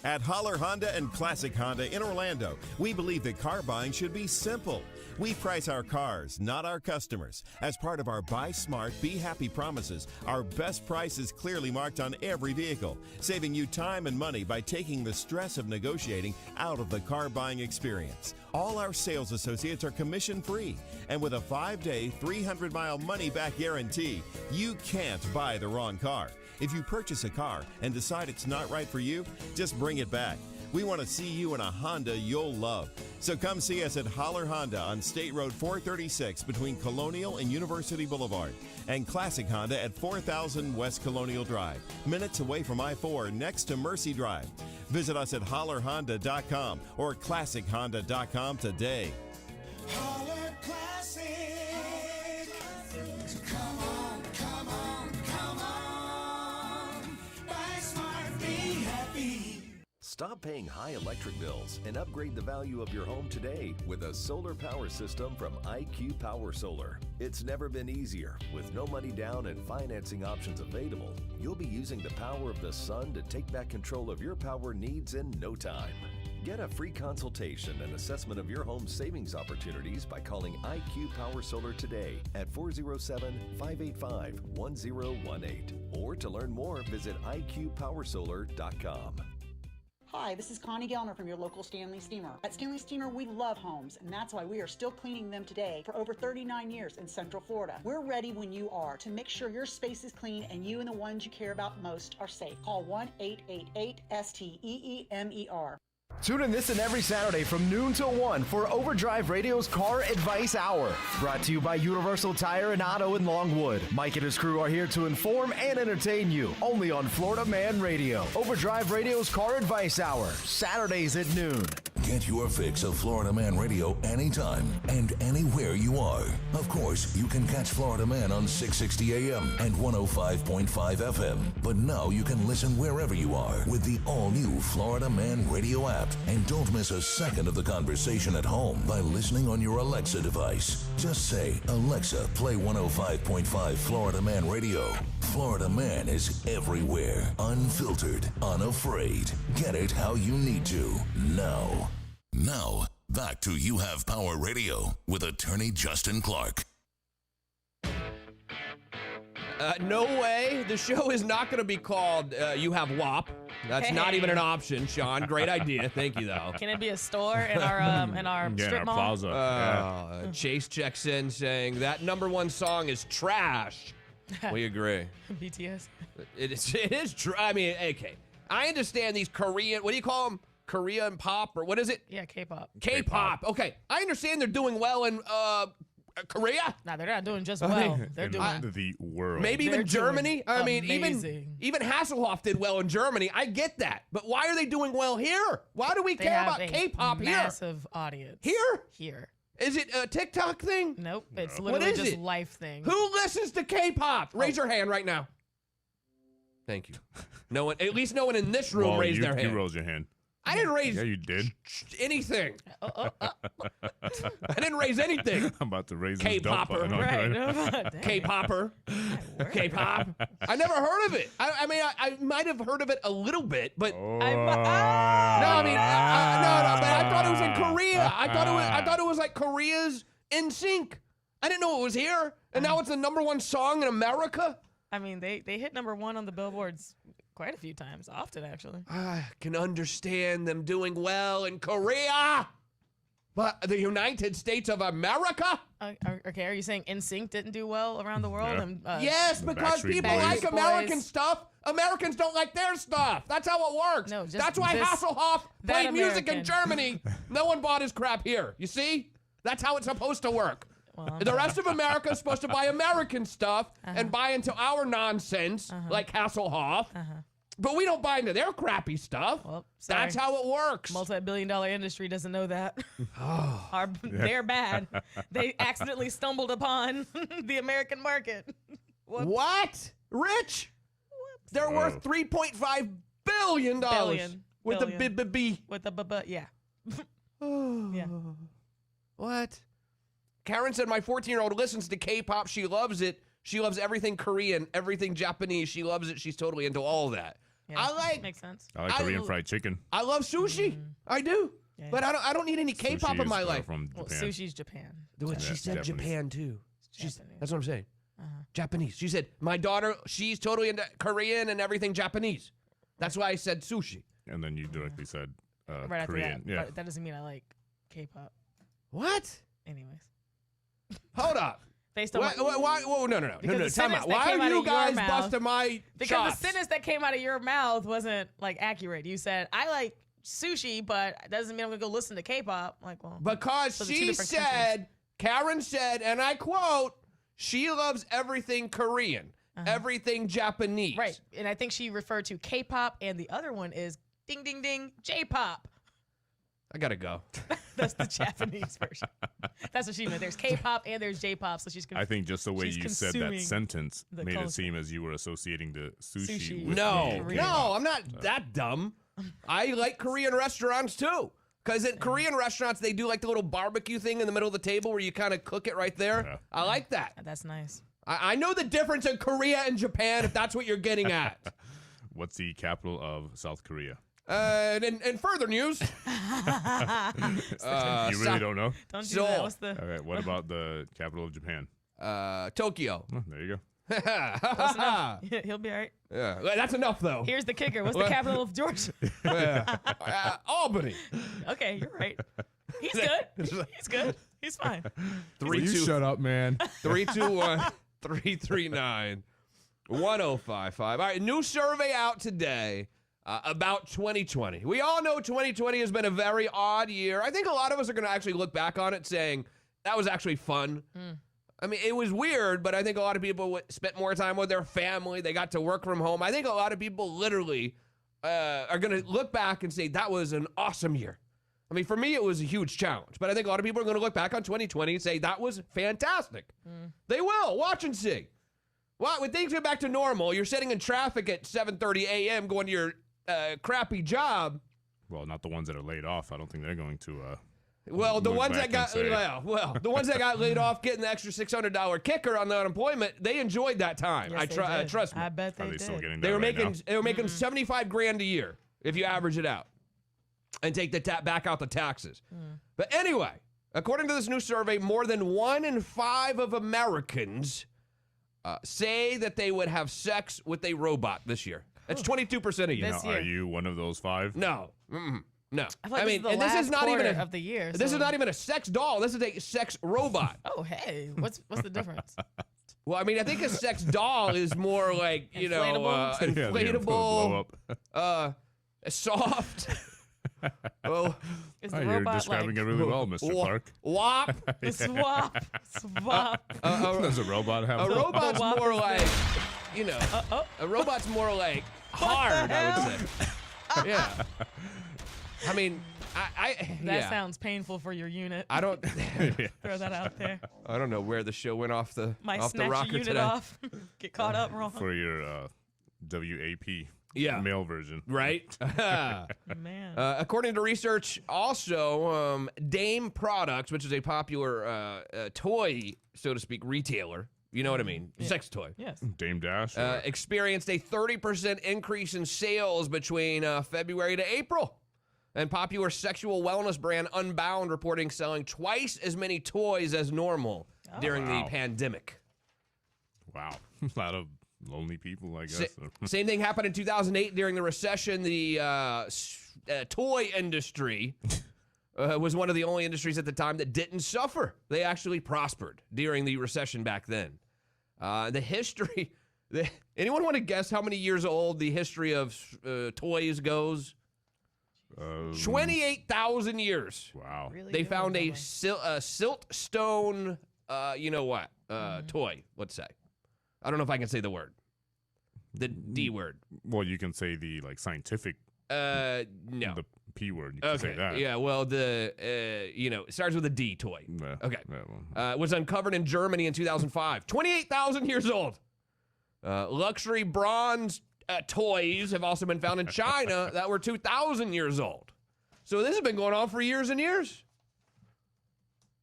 At Holler Honda and Classic Honda in Orlando, we believe that car buying should be simple. We price our cars, not our customers. As part of our Buy Smart, Be Happy promises, our best price is clearly marked on every vehicle, saving you time and money by taking the stress of negotiating out of the car buying experience. All our sales associates are commission-free, and with a 5-day, 300-mile money-back guarantee, you can't buy the wrong car. If you purchase a car and decide it's not right for you, just bring it back. We want to see you in a Honda you'll love. So come see us at Holler Honda on State Road 436 between Colonial and University Boulevard, and Classic Honda at 4000 West Colonial Drive, minutes away from I-4 next to Mercy Drive. Visit us at hollerhonda.com or classichonda.com today. Holler Classic. So come on, come on, come on. Buy smart, be happy. Stop paying high electric bills and upgrade the value of your home today with a solar power system from IQ Power Solar. It's never been easier. With no money down and financing options available, you'll be using the power of the sun to take back control of your power needs in no time. Get a free consultation and assessment of your home savings opportunities by calling IQ Power Solar today at 407-585-1018. Or to learn more, visit iqpowersolar.com. Hi, this is Connie Gellner from your local Stanley Steamer. At Stanley Steamer, we love homes, and that's why we are still cleaning them today for over 39 years in Central Florida. We're ready when you are to make sure your space is clean and you and the ones you care about most are safe. Call 1-888-STEEMER. Tune in this and every Saturday from noon till 1 for Overdrive Radio's Car Advice Hour. Brought to you by Universal Tire and Auto in Longwood. Mike and his crew are here to inform and entertain you. Only on Florida Man Radio. Overdrive Radio's Car Advice Hour. Saturdays at noon. Get your fix of Florida Man Radio anytime and anywhere you are. Of course, you can catch Florida Man on 660 AM and 105.5 FM. But now you can listen wherever you are with the all-new Florida Man Radio app. And don't miss a second of the conversation at home by listening on your Alexa device. Just say, Alexa, play 105.5 Florida Man Radio. Florida Man is everywhere, unfiltered, unafraid. Get it how you need to, now. Now, back to You Have Power Radio with attorney Justin Clark. No way. The show is not going to be called You Have WAP. That's not even an option, Sean. Great idea. Thank you, though. Can it be a store in our strip mall? Plaza. Chase checks in saying that #1 song is trash. We agree. BTS. It is true. I mean, okay. I understand these Korean, what do you call them? Korean pop, or what is it? Yeah, K-pop. K-pop. Okay. I understand they're doing well in Korea. No, they're not doing just well. They're doing the world. Maybe even Germany. I mean, amazing. even Hasselhoff did well in Germany. I get that. But why are they doing well here? Why do we care about K-pop here? Massive audience. Here? Is it a TikTok thing? Nope. It's literally just a life thing. Who listens to K-pop? Raise your hand right now. Thank you. No one, at least no one in this room raised their hand. You raised your hand. I didn't raise Yeah, you did. anything. I didn't raise anything. I'm about to raise K-popper. K-popper. K-pop. I never heard of it. I mean, I might have heard of it a little bit, but no, I mean, no. But I thought it was in Korea. I thought it was like Korea's NSYNC. I didn't know it was here, and now it's the #1 song in America. I mean, they hit #1 on the billboards quite a few times, often actually. I can understand them doing well in Korea, but the United States of America? Okay, are you saying NSYNC didn't do well around the world? And, yes, because people like American stuff. Americans don't like their stuff. That's how it works. No, just that's why Hasselhoff played music in Germany. No one bought his crap here. You see? That's how it's supposed to work. Well, the rest of America is supposed to buy American stuff and buy into our nonsense, like Hasselhoff. But we don't buy into their crappy stuff. Well, that's how it works. Multi-billion-dollar industry doesn't know that. They're bad. They accidentally stumbled upon the American market. What? Rich? They're worth $3.5 billion dollars with a Billion. B. With a yeah. Yeah. What? Karen said my 14-year-old listens to K-pop. She loves it. She loves everything Korean, everything Japanese. She loves it. She's totally into all of that. Yeah, makes sense. I like Korean fried chicken. I love sushi. I do. Yeah. But I don't need any K-pop Sushi in my is, life. from Well, Japan. sushi's Japan. She said Japanese. Japan too. That's what I'm saying. Uh-huh. Japanese. She said my daughter. She's totally into Korean and everything Japanese. That's why I said sushi. And then you directly said Right after Korean. that. Yeah. But that doesn't mean I like K-pop. What? Anyways. Hold up. Based on Why? Whoa, no. Because the Time sentence out. that Why came are out you of your guys mouth- busting my Because chops? the sentence that came out of your mouth wasn't like accurate. You said, I like sushi, but that doesn't mean I'm gonna go listen to K-pop. Like, well, Because those are two she different said, countries. Karen said, and I quote, she loves everything Korean, everything Japanese. Right. And I think she referred to K-pop, and the other one is ding ding ding J-pop. I gotta go. That's the Japanese version. That's what she meant. There's K-pop and there's J-pop, so she's. I think just the way she's you said that consuming sentence the made culture. it seem as you were associating the sushi, Sushi. with No, the no, I'm not that dumb. I like Korean restaurants too. Because in Korean restaurants, they do like the little barbecue thing in the middle of the table where you kind of cook it right there. Yeah. I like that. That's nice. I know the difference in Korea and Japan, if that's what you're getting at. What's the capital of South Korea? In further news, You really don't know? Don't do that. What's the? All right. What about the capital of Japan? Tokyo. Oh, there you go. Close enough. He'll be all right. Yeah, that's enough though. Here's the kicker. What's the capital of Georgia? Albany. Okay, you're right. He's good. He's good. He's fine. Will you shut up, man? 321-339-1055. All right, new survey out today about 2020. We all know 2020 has been a very odd year. I think a lot of us are going to actually look back on it saying that was actually fun. I mean, it was weird, but I think a lot of people spent more time with their family. They got to work from home. I think a lot of people literally are going to look back and say that was an awesome year. I mean, for me, it was a huge challenge, but I think a lot of people are going to look back on 2020 and say that was fantastic. They will. Watch and see. Well, when things get back to normal, you're sitting in traffic at 7:30 a.m. going to your crappy job. Well, not the ones that are laid off. I don't think they're going to. Well, the look ones that back got and say- the ones that got laid off, getting the extra $600 kicker on the unemployment, they enjoyed that time. Yes, they did. Trust me. I bet Are they they still did. getting They that were right making now? they were making $75,000 a year if you average it out, and take the back out the taxes. But anyway, according to this new survey, more than 1 in 5 of Americans say that they would have sex with a robot this year. That's 22% of you. This Now, year. are you one of those 5? No. No. I feel like this is the and this is last not even quarter of the year, This so- is not even a sex doll. This is a sex robot. Oh, hey, what's the difference? Well, I mean, I think a sex doll is more like, Inflatable? Yeah, they're gonna blow inflatable, soft. Oh, Is the Oh, you're robot describing like it really well, Mr. Clark. Wop. swap? Does a robot have A that? robot's Wop more is like, a robot's more like hard, I would say. Yeah. I mean, That yeah. sounds painful for your unit. I don't Throw that out there. I don't know where the show went off the Might off the snatch rocker your unit today. off. Get caught up wrong. For your WAP Yeah. male version. Right? Man. According to research, also, Dame Products, which is a popular toy, so to speak, retailer, you know what I mean? Sex toy. Yes. Dame Dash. Experienced a 30% increase in sales between February to April. And popular sexual wellness brand Unbound reporting selling twice as many toys as normal during the pandemic. Wow. A lot of lonely people, I guess. Same thing happened in 2008 during the recession. The toy industry was one of the only industries at the time that didn't suffer. They actually prospered during the recession back then. The history, anyone want to guess how many years old the history of toys goes? 28,000 years. Wow. Really They good found a number. siltstone, toy, let's say. I don't know if I can say the word. The D word. Well, you can say the scientific. No. The P word. You can say that. Yeah, well, it starts with a D toy. Yeah. Okay. Yeah, well, Was uncovered in Germany in 2005. 28,000 years old. Luxury bronze toys have also been found in China that were 2,000 years old. So this has been going on for years and years.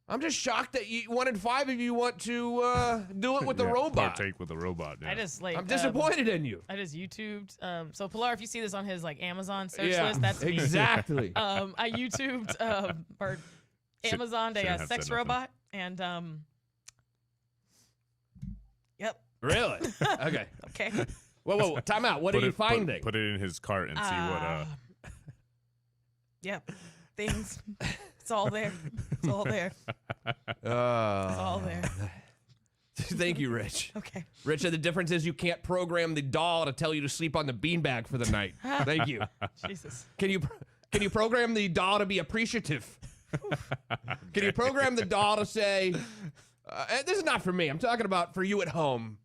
I'm just shocked that 1 in 5 of you want to do it with the robot. Partake with the robot. Yeah. I just like. I'm disappointed in you. I just YouTubed. So Pilar, if you see this on his like Amazon search list, that's me. Exactly. I YouTubed or Amazon a sex robot, and yep. Really? Okay. Okay. Whoa, time out. What are you finding? Put it in his cart and see what. Yep. Things. It's all there. It's all there. It's all there. Thank you, Rich. Okay. Rich, the difference is you can't program the doll to tell you to sleep on the beanbag for the night. Thank you. Jesus. Can you program the doll to be appreciative? Can you program the doll to say, this is not for me. I'm talking about for you at home.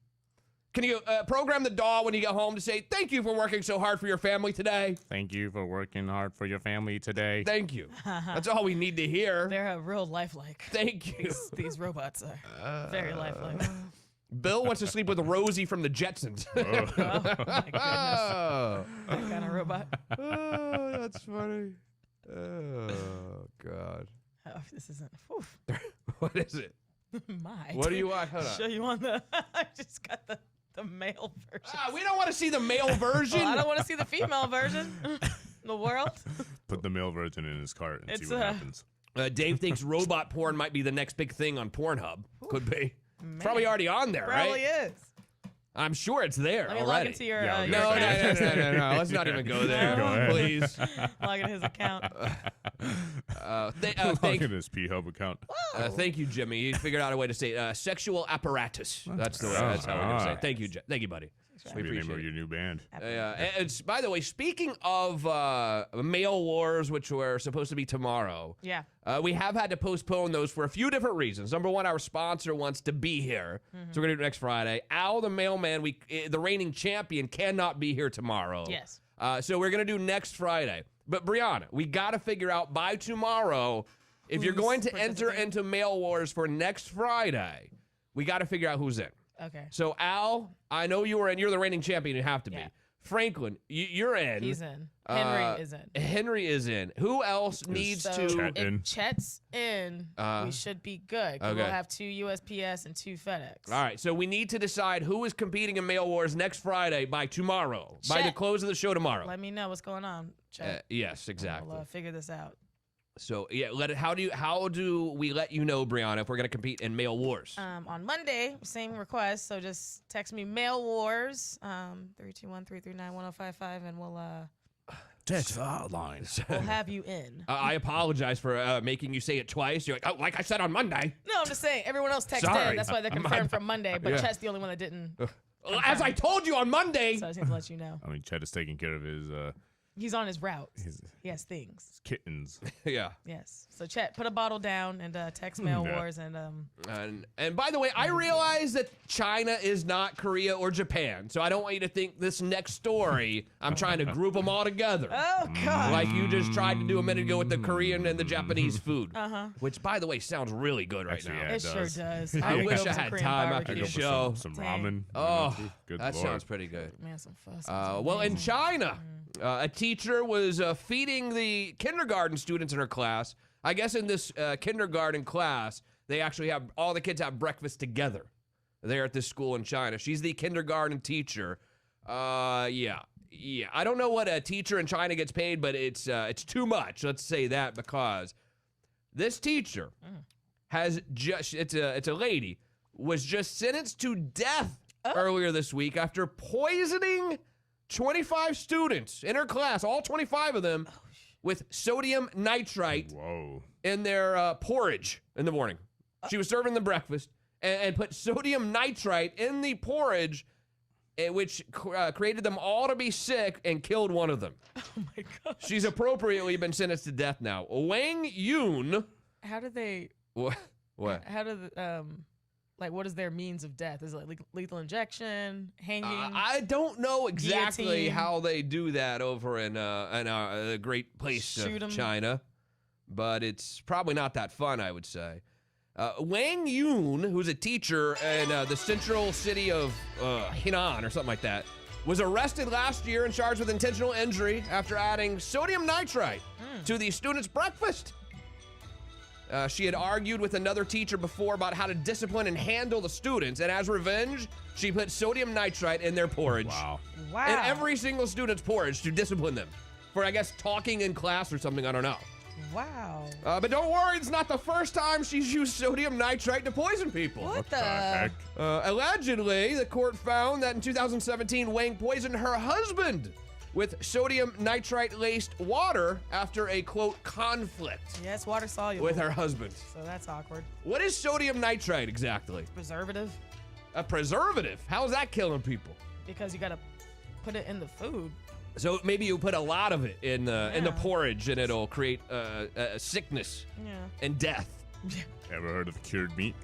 Can you program the doll when you get home to say, thank you for working so hard for your family today? Thank you for working hard for your family today. Thank you. That's all we need to hear. They're a real lifelike. Thank you. These robots are very lifelike. Bill wants to sleep with Rosie from the Jetsons. Oh, my goodness. That kind of robot. Oh, that's funny. Oh, God. Oh, this isn't. Oof. What is it? My. What do you want? Hold on. Show you on the. I just got the male version. We don't want to see the male version. Well, I don't want to see the female version. The world. Put the male version in his cart and see what happens. Dave thinks robot porn might be the next big thing on Pornhub. Could be. It's probably already on there, Probably right? is. I'm sure it's there Let me already. log into your. No. Let's not even go there. Go ahead. Please. Log into his account. Log into his P-Hub account. Thank you, Jimmy. You figured out a way to say sexual apparatus. That's the way. That's how we're gonna say it. Thank you, Thank you, buddy. We Maybe the name appreciate of it. your new band. It's, by the way, speaking of mail wars, which were supposed to be tomorrow, Yeah. we have had to postpone those for a few different reasons. Number one, our sponsor wants to be here, so we're going to do it next Friday. Al, the mailman, the reigning champion, cannot be here tomorrow. Yes. So we're going to do next Friday. But, Brianna, we got to figure out by tomorrow, if you're going to enter into mail wars for next Friday, we got to figure out who's in. Okay. So, Al, I know you were in. You're the reigning champion. You have to be. Franklin, you're in. He's in. Henry is in. Henry is in. Who else needs to? If Chet's in, we should be good. 'Cause Okay. We'll have 2 USPS and 2 FedEx. All right. So we need to decide who is competing in mail wars next Friday by tomorrow, by the close of the show tomorrow. Let me know what's going on, Chet. Yes, exactly. We'll figure this out. So yeah, how do we let you know, Brianna, if we're gonna compete in mail wars? On Monday, same request. So just text me mail wars 321-339-1055 and we'll Text lines. we'll have you in. I apologize for making you say it twice. You're like, oh, like I said on Monday. No, I'm just saying everyone else texted Sorry. in. That's why they're confirmed from Monday. But Yeah. Chet's the only one that didn't. As I told you on Monday. So I just need to let you know. I mean, Chet is taking care of his He's on his route. He has things. kittens. Yeah. Yes. So Chet, put a bottle down and text mail Yeah. wars and And by the way, I realize that China is not Korea or Japan, so I don't want you to think this next story, I'm trying to group them all together. Oh, God. Like you just tried to do a minute ago with the Korean and the Japanese food. Uh-huh. Which, by the way, sounds really good right Actually, now. yeah, it sure does. I could wish go I with some had Korean time after barbecue. the show. Some ramen. Oh, Good that Lord. sounds pretty good. Man, some fuss. Well, in China, a teacher was feeding the kindergarten students in her class. I guess in this kindergarten class, they actually have all the kids have breakfast together there at this school in China. She's the kindergarten teacher. Yeah. I don't know what a teacher in China gets paid, but it's too much. Let's say that because this teacher has just it's a lady was just sentenced to death earlier this week after poisoning 25 students in her class, all 25 of them, with sodium nitrite in their porridge in the morning. She was serving them breakfast and put sodium nitrite in the porridge, which created them all to be sick and killed one of them. Oh, my gosh. She's appropriately been sentenced to death now. Wang Yun. How do they... What? How do the... Like, what is their means of death? Is it like lethal injection, hanging? I don't know exactly guillotine? how they do that over in a great place Shoot 'em. China, but it's probably not that fun, I would say. Wang Yun, who's a teacher in the central city of Henan or something like that, was arrested last year and charged with intentional injury after adding sodium nitrite to the student's breakfast. She had argued with another teacher before about how to discipline and handle the students, and as revenge, she put sodium nitrite in their porridge. Wow. In every single student's porridge to discipline them for, I guess, talking in class or something. I don't know. Wow. But don't worry, it's not the first time she's used sodium nitrite to poison people. What the heck? Allegedly, the court found that in 2017, Wang poisoned her husband with sodium nitrite-laced water after a, quote, conflict. Yeah, it's water soluble. With her husband. So that's awkward. What is sodium nitrite exactly? Preservative. A preservative? How is that killing people? Because you gotta put it in the food. So maybe you put a lot of it in the porridge and it'll create sickness and death. Ever heard of cured meat?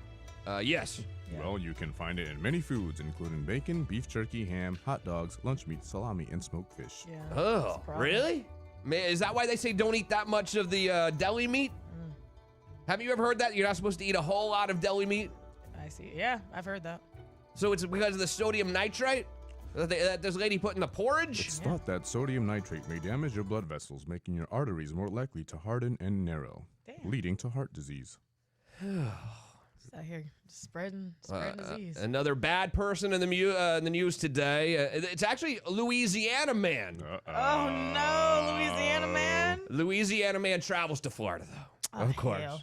Yes. Well, you can find it in many foods, including bacon, beef jerky, ham, hot dogs, lunch meat, salami, and smoked fish. Yeah. Oh, really? Is that why they say don't eat that much of the deli meat? Have you ever heard that? You're not supposed to eat a whole lot of deli meat? I see. Yeah, I've heard that. So it's because of the sodium nitrite that this lady put in the porridge? It's thought that sodium nitrate may damage your blood vessels, making your arteries more likely to harden and narrow, leading to heart disease. Just out here spreading disease. Another bad person in the news today. It's actually a Louisiana man. Oh no, Louisiana man. Louisiana man travels to Florida, though. Of course. Hell.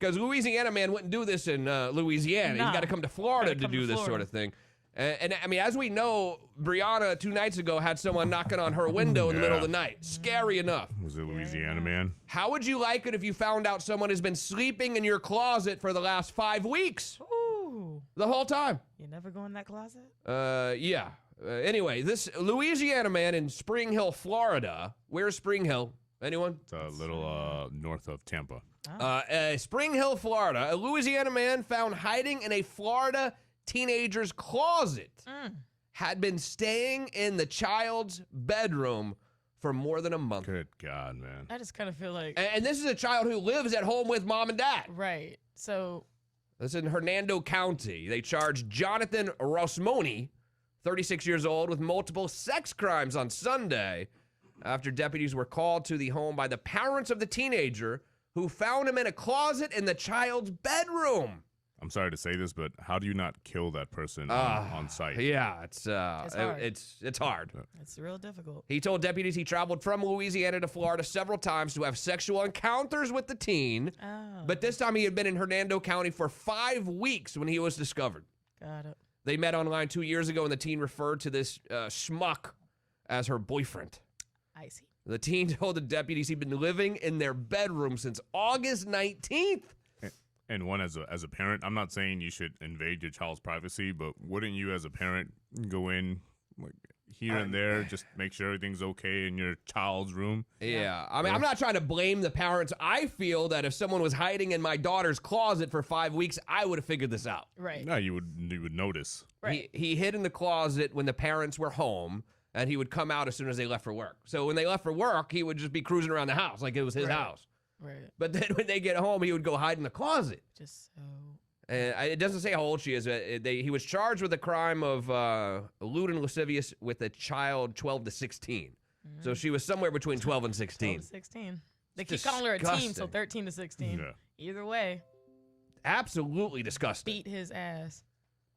Because Louisiana man wouldn't do this in Louisiana. Nah. He's got to come to Florida to do this sort of thing. And I mean, as we know, Briana 2 nights ago had someone knocking on her window in the middle of the night. Scary enough. Was it Louisiana man? How would you like it if you found out someone has been sleeping in your closet for the last 5 weeks? Ooh. The whole time. You never go in that closet? Yeah. Anyway, this Louisiana man in Spring Hill, Florida. Where's Spring Hill? Anyone? It's a little north of Tampa. Spring Hill, Florida. A Louisiana man found hiding in a Florida teenager's closet had been staying in the child's bedroom for more than a month. Good God, man. I just kind of feel like... And this is a child who lives at home with mom and dad. Right. So... This is in Hernando County. They charged Jonathan Rosmoni, 36 years old, with multiple sex crimes on Sunday after deputies were called to the home by the parents of the teenager who found him in a closet in the child's bedroom. I'm sorry to say this, but how do you not kill that person on site? Yeah, it's hard. It's hard. It's real difficult. He told deputies he traveled from Louisiana to Florida several times to have sexual encounters with the teen. Oh. But this time he had been in Hernando County for 5 weeks when he was discovered. Got it. They met online 2 years ago, and the teen referred to this schmuck as her boyfriend. I see. The teen told the deputies he'd been living in their bedroom since August 19th. And one, as a parent, I'm not saying you should invade your child's privacy, but wouldn't you as a parent go in like here and there, just make sure everything's okay in your child's room? Yeah. I mean, I'm not trying to blame the parents. I feel that if someone was hiding in my daughter's closet for 5 weeks, I would have figured this out. Right. No, you would notice. Right. He hid in the closet when the parents were home, and he would come out as soon as they left for work. So when they left for work, he would just be cruising around the house like it was his house. Right. But then when they get home, he would go hide in the closet. Just so... And it doesn't say how old she is. He was charged with the crime of lewd and lascivious with a child 12 to 16. So she was somewhere between 12 and 16. 12 to 16. They keep calling her a teen, so 13 to 16. Yeah. Either way. Absolutely disgusting. Beat his ass.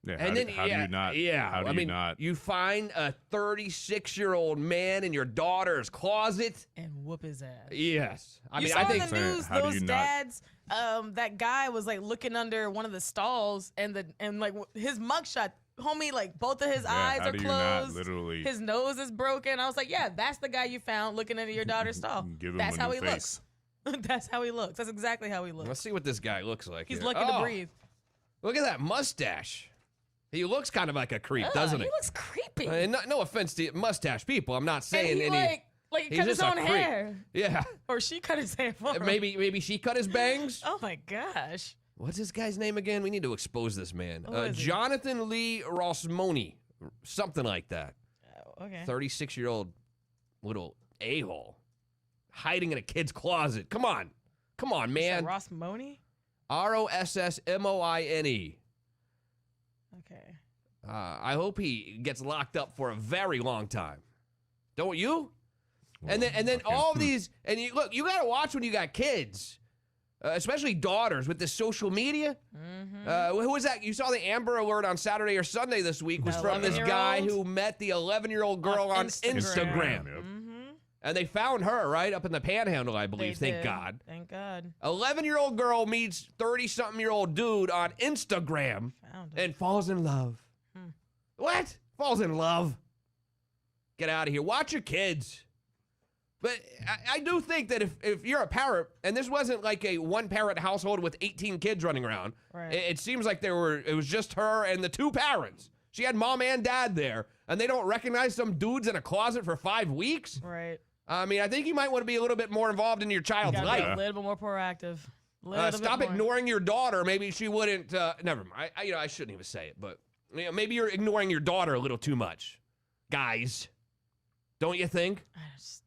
Yeah, And then, how do you not? Yeah, How do I you mean, not? you find a 36-year-old man in your daughter's closet And whoop his ass. Yes, I You mean, saw I think in the news how do those you not- dads. That guy was like looking under one of the stalls, and like his mugshot, homie, like both of his eyes how are do you not closed. literally His nose is broken. I was like, yeah, that's the guy you found looking into your daughter's stall. give him That's a how new he face? looks. That's how he looks. That's exactly how he looks. let's see what this guy looks like. He's here. lucky to breathe. Look at that mustache. He looks kind of like a creep, Ugh, doesn't he? He looks creepy. No offense to mustache people. I'm not And saying he any. like he he's cut his just a own creep. hair. Yeah. Or she cut his hair for him. Maybe she cut his bangs. Oh my gosh. What's this guy's name again? We need to expose this man. Who is he? Jonathan Lee Rosmoni, something like that. Okay. 36-year-old little a-hole hiding in a kid's closet. Come on, man. Ross Money? Rossmoine. Okay. I hope he gets locked up for a very long time. Don't you? Well, and then all these, and you got to watch when you got kids, especially daughters with this social media. Who was that? You saw the Amber Alert on Saturday or Sunday this week was from this guy who met the 11-year-old girl on Instagram. And they found her right up in the Panhandle, I believe. Thank God. Thank God. 11-year-old girl meets 30-something-year-old dude on Instagram and falls in love. What? Falls in love? Get out of here. Watch your kids. But I do think that if you're a parent, and this wasn't like a one-parent household with 18 kids running around, it seems like it was just her and the two parents. She had mom and dad there, and they don't recognize some dudes in a closet for 5 weeks? Right. I mean, I think you might want to be a little bit more involved in your child's life. Be a little bit more proactive. Stop ignoring your daughter. Maybe she wouldn't. Never mind. I shouldn't even say it, but maybe you're ignoring your daughter a little too much, guys. Don't you think?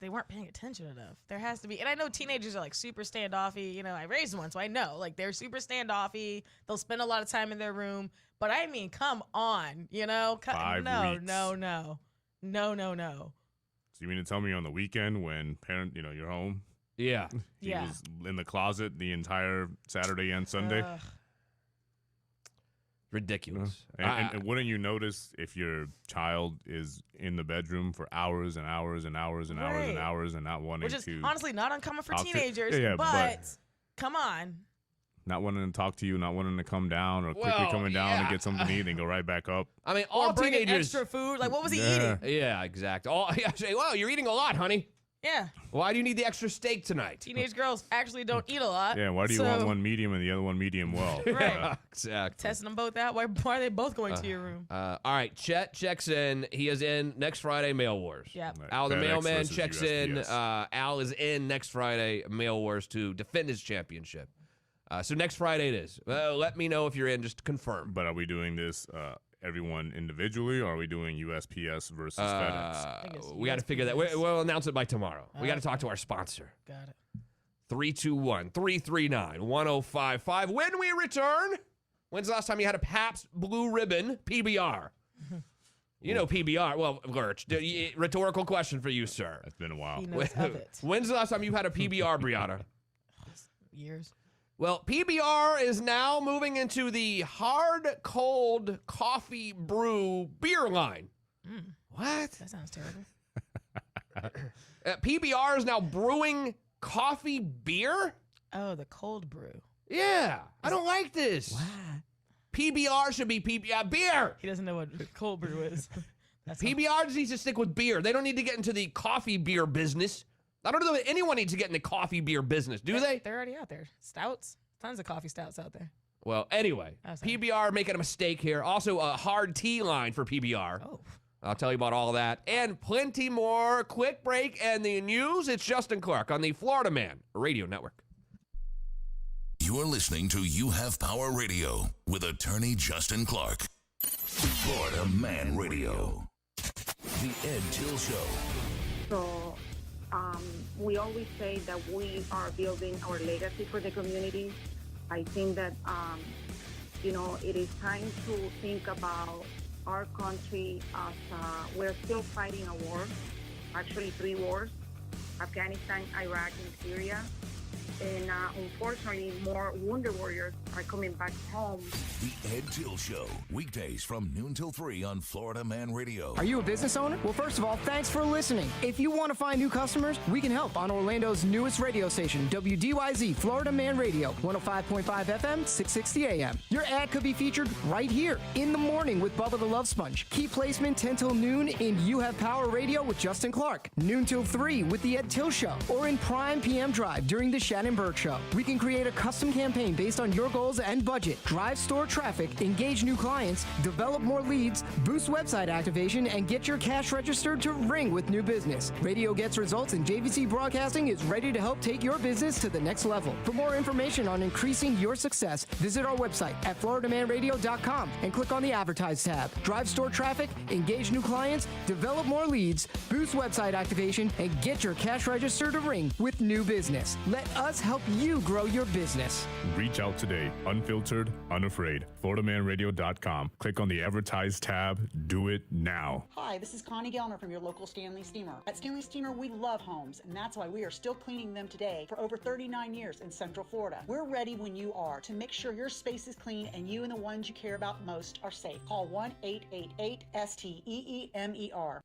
They weren't paying attention enough. There has to be, and I know teenagers are like super standoffy. You know, I raised one, so I know like they're super standoffy. They'll spend a lot of time in their room. But I mean, come on, you know? 5 weeks. No. So you mean to tell me on the weekend when you're home? Yeah. He was in the closet the entire Saturday and Sunday? Ridiculous. And wouldn't you notice if your child is in the bedroom for hours and hours and hours and hours and hours and not wanting to... Which is honestly not uncommon for teenagers, but come on. Not wanting to talk to you, not wanting to come down, or quickly coming down to get something to eat, then go right back up. I mean, all teenagers... extra food. Like, what was he eating? Yeah, exactly. Well, you're eating a lot, honey. Yeah. Why do you need the extra steak tonight? Teenage girls actually don't eat a lot. Yeah, why do you want one medium and the other one medium well? Right. Exactly. Testing them both out. Why are they both going to your room? All right, Chet checks in. He is in next Friday, Mail Wars. Yep. Right. Al, the FedEx mailman, versus checks USPS. in. Al is in next Friday, Mail Wars, to defend his championship. So next Friday it is. Let me know if you're in, just to confirm. But are we doing this everyone individually, or are we doing USPS versus FedEx? We got to figure that. We'll announce it by tomorrow. We got to talk to our sponsor. Got it. 321-339-1055. When we return, when's the last time you had a Pabst Blue Ribbon PBR? You know PBR. Well, Lurch, rhetorical question for you, sir. It's been a while. He knows of it. When's the last time you had a PBR, Briana? Years. Well, PBR is now moving into the hard, cold coffee brew beer line. What? That sounds terrible. PBR is now brewing coffee beer? Oh, the cold brew. Yeah. I don't like this. What? PBR should be PBR beer. He doesn't know what cold brew is. PBR needs to stick with beer. They don't need to get into the coffee beer business. I don't know that anyone needs to get in the coffee beer business, do they? They're already out there. Stouts. Tons of coffee stouts out there. Well, anyway, PBR making a mistake here. Also, a hard tea line for PBR. Oh. I'll tell you about all that and plenty more. Quick break and the news. It's Justin Clark on the Florida Man Radio Network. You're listening to You Have Power Radio with attorney Justin Clark. Florida Man Radio. The Ed Till Show. So, we always say that we are building our legacy for the community. I think that, it is time to think about our country as we're still fighting a war, actually 3 wars, Afghanistan, Iraq, and Syria. And unfortunately, more wounded warriors are coming back home. The Ed Till Show, weekdays from noon till 3 on Florida Man Radio. Are you a business owner? Well, first of all, thanks for listening. If you want to find new customers, we can help on Orlando's newest radio station, WDYZ, Florida Man Radio, 105.5 FM, 660 AM. Your ad could be featured right here in the morning with Bubba the Love Sponge. Key placement 10 till noon in You Have Power Radio with Justin Clark. Noon till 3 with the Ed Till Show. Or in prime PM drive during the Shannon Bird Show. We can create a custom campaign based on your goals and budget, drive store traffic, engage new clients, develop more leads, boost website activation, and get your cash registered to ring with new business. Radio gets results, and JVC Broadcasting is ready to help take your business to the next level. For more information on increasing your success, visit our website at floridamanradio.com and click on the Advertise tab. Drive store traffic, engage new clients, develop more leads, boost website activation, and get your cash registered to ring with new business. Let Let us help you grow your business. Reach out today. Unfiltered, unafraid. FloridaManRadio.com. Click on the Advertise tab. Do it now. Hi, this is Connie Gellner from your local Stanley Steamer. At Stanley Steamer, we love homes, and that's why we are still cleaning them today for over 39 years in Central Florida. We're ready when you are to make sure your space is clean and you and the ones you care about most are safe. Call 1-888-STEEMER.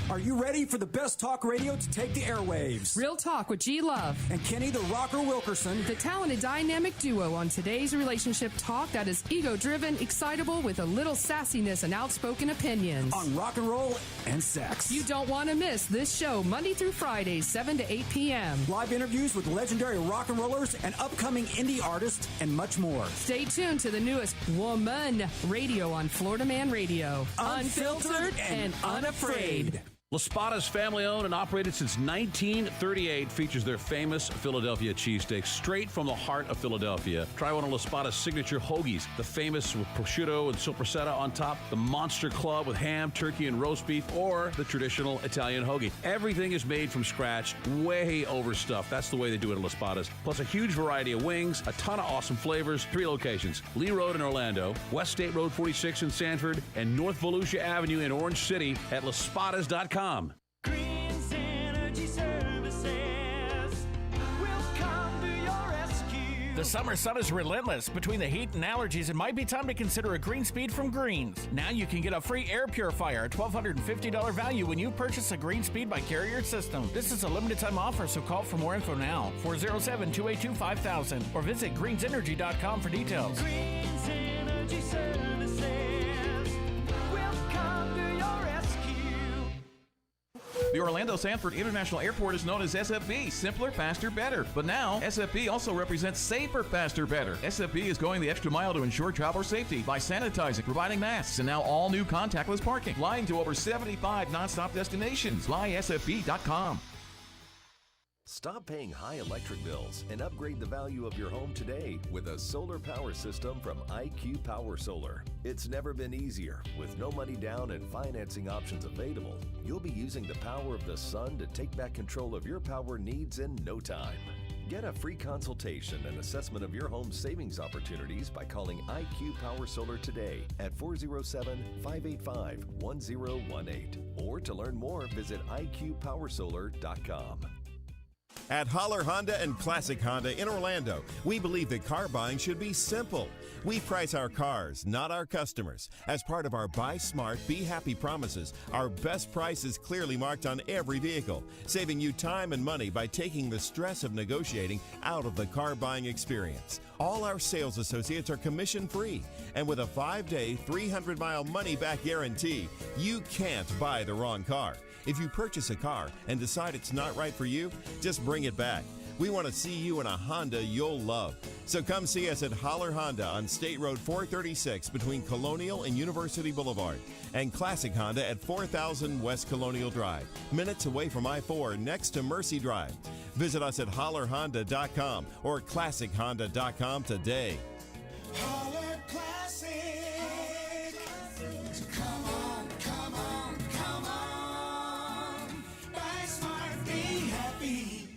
Are you ready for the best talk radio to take the airwaves? Real Talk with G Love and Kenny the Rocker Wilkerson, the talented dynamic duo on today's relationship talk that is ego-driven, excitable, with a little sassiness and outspoken opinions on rock and roll and sex. You don't want to miss this show Monday through Friday, 7 to 8 p.m. Live interviews with legendary rock and rollers and upcoming indie artists and much more. Stay tuned to the newest Woman Radio on Florida Man Radio. Unfiltered and unafraid. Laspada's, family-owned and operated since 1938, features their famous Philadelphia cheesesteaks straight from the heart of Philadelphia. Try one of Laspada's signature hoagies, the famous with prosciutto and sopressata on top, the Monster Club with ham, turkey, and roast beef, or the traditional Italian hoagie. Everything is made from scratch, way overstuffed. That's the way they do it at Laspada's. Plus a huge variety of wings, a ton of awesome flavors, 3 locations: Lee Road in Orlando, West State Road 46 in Sanford, and North Volusia Avenue in Orange City at laspadas.com. Greens Energy Services will come to your rescue. The summer sun is relentless. Between the heat and allergies, it might be time to consider a Green Speed from Greens. Now you can get a free air purifier, a $1,250 value when you purchase a Green Speed by Carrier System. This is a limited time offer, so call for more info now. 407-282-5000 or visit greensenergy.com for details. Greens Energy Services will come to your rescue. The Orlando Sanford International Airport is known as SFB, simpler, faster, better. But now, SFB also represents safer, faster, better. SFB is going the extra mile to ensure traveler safety by sanitizing, providing masks, and now all new contactless parking. Flying to over 75 nonstop destinations. FlySFB.com. Stop paying high electric bills and upgrade the value of your home today with a solar power system from IQ Power Solar. It's never been easier. With no money down and financing options available, you'll be using the power of the sun to take back control of your power needs in no time. Get a free consultation and assessment of your home savings opportunities by calling IQ Power Solar today at 407-585-1018. Or to learn more, visit IQPowerSolar.com. At Holler Honda and Classic Honda in Orlando, we believe that car buying should be simple. We price our cars, not our customers. As part of our Buy Smart, Be Happy promises, our best price is clearly marked on every vehicle, saving you time and money by taking the stress of negotiating out of the car buying experience. All our sales associates are commission-free, and with a 5-day, 300-mile money-back guarantee, you can't buy the wrong car. If you purchase a car and decide it's not right for you, just bring it back. We want to see you in a Honda you'll love. So come see us at Holler Honda on State Road 436 between Colonial and University Boulevard, and Classic Honda at 4000 West Colonial Drive, minutes away from I-4 next to Mercy Drive. Visit us at hollerhonda.com or classichonda.com today. Holler Classic. So come on, come on, come on. Buy smart, be happy.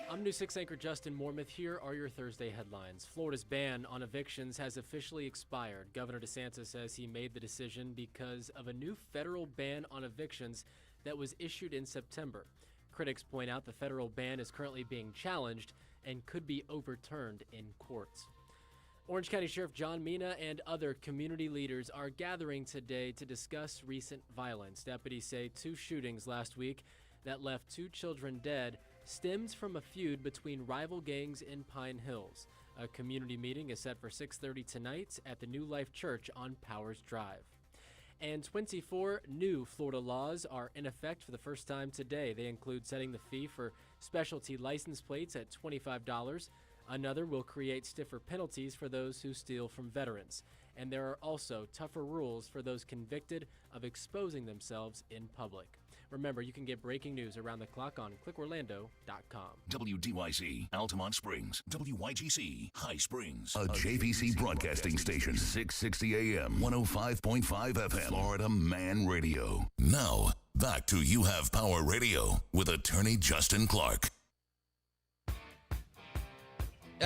I'm News 6 anchor Justin Mormouth. Here are your Thursday headlines. Florida's ban on evictions has officially expired. Governor DeSantis says he made the decision because of a new federal ban on evictions that was issued in September. Critics point out the federal ban is currently being challenged and could be overturned in courts. Orange County Sheriff John Mina and other community leaders are gathering today to discuss recent violence. Deputies say 2 shootings last week that left 2 children dead stems from a feud between rival gangs in Pine Hills. A community meeting is set for 6:30 tonight at the New Life Church on Powers Drive. And 24 new Florida laws are in effect for the first time today. They include setting the fee for specialty license plates at $25. Another will create stiffer penalties for those who steal from veterans. And there are also tougher rules for those convicted of exposing themselves in public. Remember, you can get breaking news around the clock on clickorlando.com. WDYC, Altamont Springs. WYGC, High Springs. A JVC broadcasting station. 660 AM, 105.5 FM. Florida Man Radio. Now, back to You Have Power Radio with attorney Justin Clark.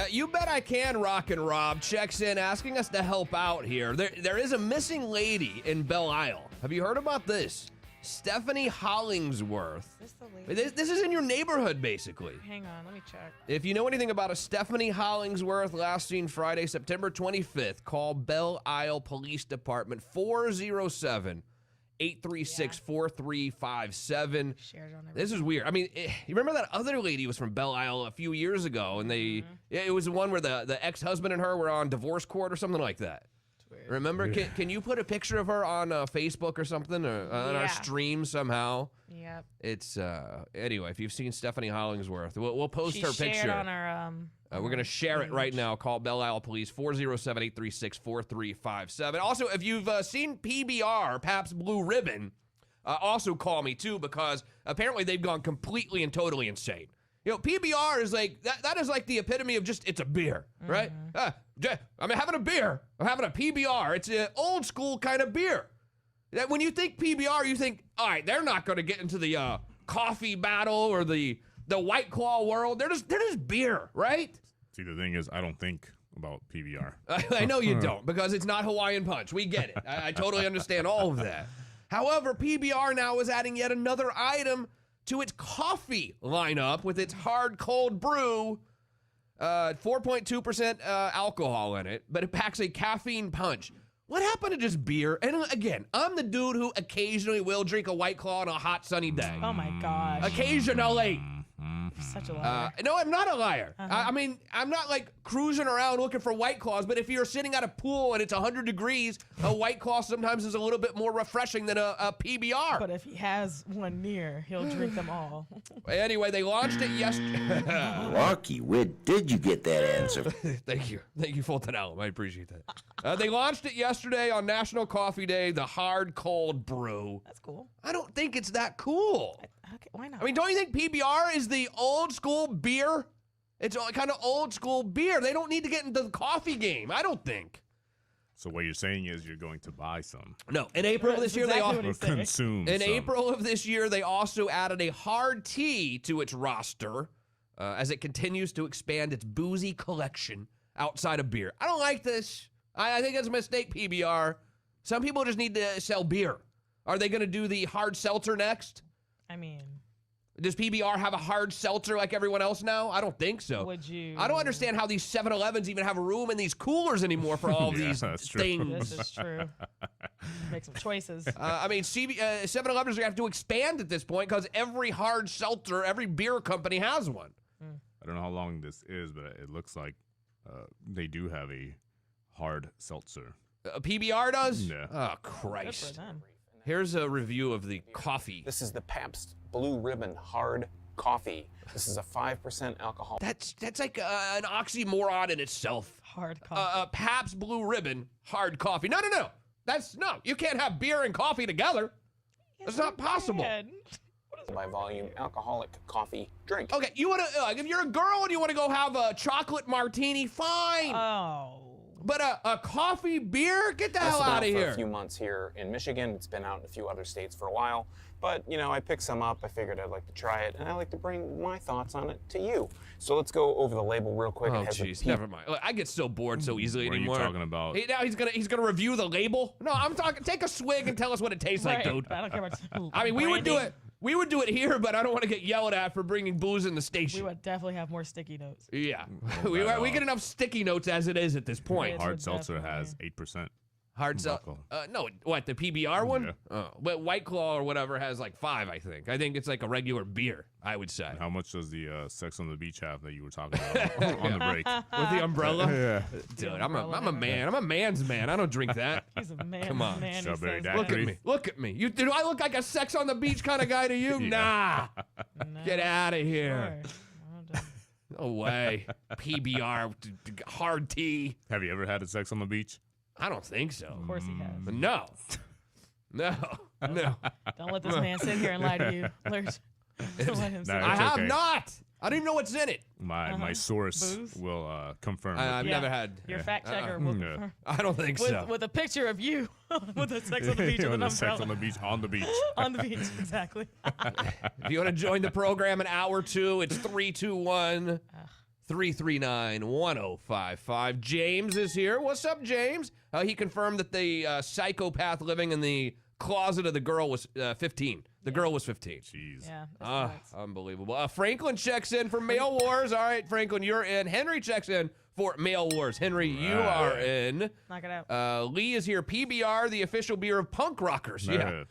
You bet I can, Rock and Rob checks in asking us to help out here. There is a missing lady in Belle Isle. Have you heard about this? Stephanie Hollingsworth. Is this the lady? This is in your neighborhood, basically. Hang on, let me check. If you know anything about a Stephanie Hollingsworth, last seen Friday, September 25th, call Belle Isle Police Department 407 836-4357. This is weird. I mean, you remember that other lady was from Belle Isle a few years ago, and it was the one where the ex-husband and her were on divorce court or something like that. Remember? Yeah. Can you put a picture of her on Facebook or something, or on our stream somehow? Yep. It's anyway. If you've seen Stephanie Hollingsworth, we'll post her picture on our. We're gonna share it right now. Call Belle Isle Police 407-836-4357. Also, if you've seen PBR, Pabst Blue Ribbon, also call me too, because apparently they've gone completely and totally insane. You know, PBR is like that is like the epitome of just, it's a beer, right? I'm having a beer. I'm having a PBR. It's an old school kind of beer. That when you think PBR, you think, all right, they're not going to get into the coffee battle or the White Claw world. They're just beer, right? See, the thing is, I don't think about PBR. I know you don't, because it's not Hawaiian Punch. We get it. I totally understand all of that. However, PBR now is adding yet another item to its coffee lineup with its hard cold brew. 4.2% alcohol in it, but it packs a caffeine punch. What happened to just beer? And again, I'm the dude who occasionally will drink a White Claw on a hot sunny day. Oh my gosh. Occasionally. Such a liar. No, I'm not a liar. I mean, I'm not like cruising around looking for White Claws, but if you're sitting at a pool and it's 100 degrees, a White Claw sometimes is a little bit more refreshing than a PBR. But if he has one near, he'll drink them all. Anyway, they launched it yesterday. Rocky, where did you get that answer? Thank you, Fulton Allen. I appreciate that. They launched it yesterday on National Coffee Day, the hard cold brew. That's cool. I don't think it's that cool. Okay, why not? I mean, don't you think PBR is the old school beer? It's kind of old school beer. They don't need to get into the coffee game, I don't think. So what you're saying is you're going to buy some. No, in April of this year, they also consume. In April of this year, they also added a hard tea to its roster as it continues to expand its boozy collection outside of beer. I don't like this. I think it's a mistake, PBR. Some people just need to sell beer. Are they going to do the hard seltzer next? I mean, does PBR have a hard seltzer like everyone else now? I don't think so. Would you? I don't understand how these 7-Elevens even have room in these coolers anymore for all of these things. This is true. Make some choices. I mean, 7-Elevens are going to have to expand at this point because every hard seltzer, every beer company has one. I don't know how long this is, but it looks like they do have a hard seltzer. PBR does? Yeah. Oh, Christ. Here's a review of the coffee. This is the Pabst Blue Ribbon Hard Coffee. This is a 5% alcohol. That's like an oxymoron in itself. Hard coffee. Pabst Blue Ribbon Hard Coffee. No. No. You can't have beer and coffee together. That's not possible. By volume alcoholic coffee drink. Okay, you want to, if you're a girl and you want to go have a chocolate martini, fine. Oh. But a coffee beer? Get the hell out of here. For a few months here in Michigan. It's been out in a few other states for a while. But, you know, I picked some up. I figured I'd like to try it. And I like to bring my thoughts on it to you. So let's go over the label real quick. Oh, jeez. Never mind. Look, I get so bored so easily anymore. What are you talking about? Now he's gonna review the label? No, I'm talking. Take a swig and tell us what it tastes like, dude. I don't care about I mean, we would do it. We would do it here, but I don't want to get yelled at for bringing booze in the station. We would definitely have more sticky notes. Yeah. we get enough sticky notes as it is at this point. Hard seltzer has 8%. Hard seltzer? No, what, the PBR one? Yeah. Oh, but White Claw or whatever has like 5, I think. I think it's like a regular beer, I would say. And how much does the Sex on the Beach have that you were talking about on the break? With the umbrella? Yeah. Dude, I'm a man. I'm a man's man. I don't drink that. He's a man's Come on. man. Strawberry Look at me. Look at me. Do I look like a Sex on the Beach kind of guy to you? Yeah. Nah. Get out of here. Sure. No way. PBR, hard tea. Have you ever had a Sex on the Beach? I don't think so. Of course he has. No. Don't let this man sit here and lie to you. Lurch. Don't let him sit I have not. I don't even know what's in it. My source will confirm. I've never had. Your fact checker will confirm. I don't think so. With a picture of you with the Sex on the Beach with an umbrella. Sex on the Beach, on the beach. On the beach, exactly. If you want to join the program an hour 2, it's 321 339-1055. James is here. What's up, James? He confirmed that the psychopath living in the closet of the girl was 15. The girl was 15. Jeez. Yeah. Unbelievable. Franklin checks in for Mail Wars. All right, Franklin, you're in. Henry checks in for Mail Wars. Henry, you are in. Knock it out. Lee is here. PBR, the official beer of punk rockers. Yeah.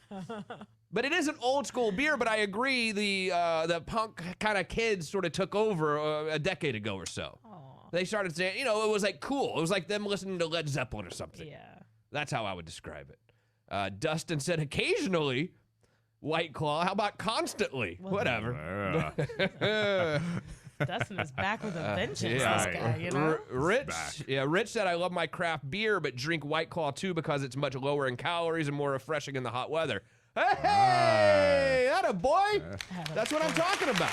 But it is an old school beer, but I agree the punk kind of kids sort of took over a decade ago or so. Aww. They started saying, it was like cool. It was like them listening to Led Zeppelin or something. Yeah. That's how I would describe it. Dustin said occasionally White Claw. How about constantly? Whatever. Dustin is back with a vengeance, this guy, Rich said, I love my craft beer, but drink White Claw too because it's much lower in calories and more refreshing in the hot weather. Hey, that a boy. That's what I'm talking about.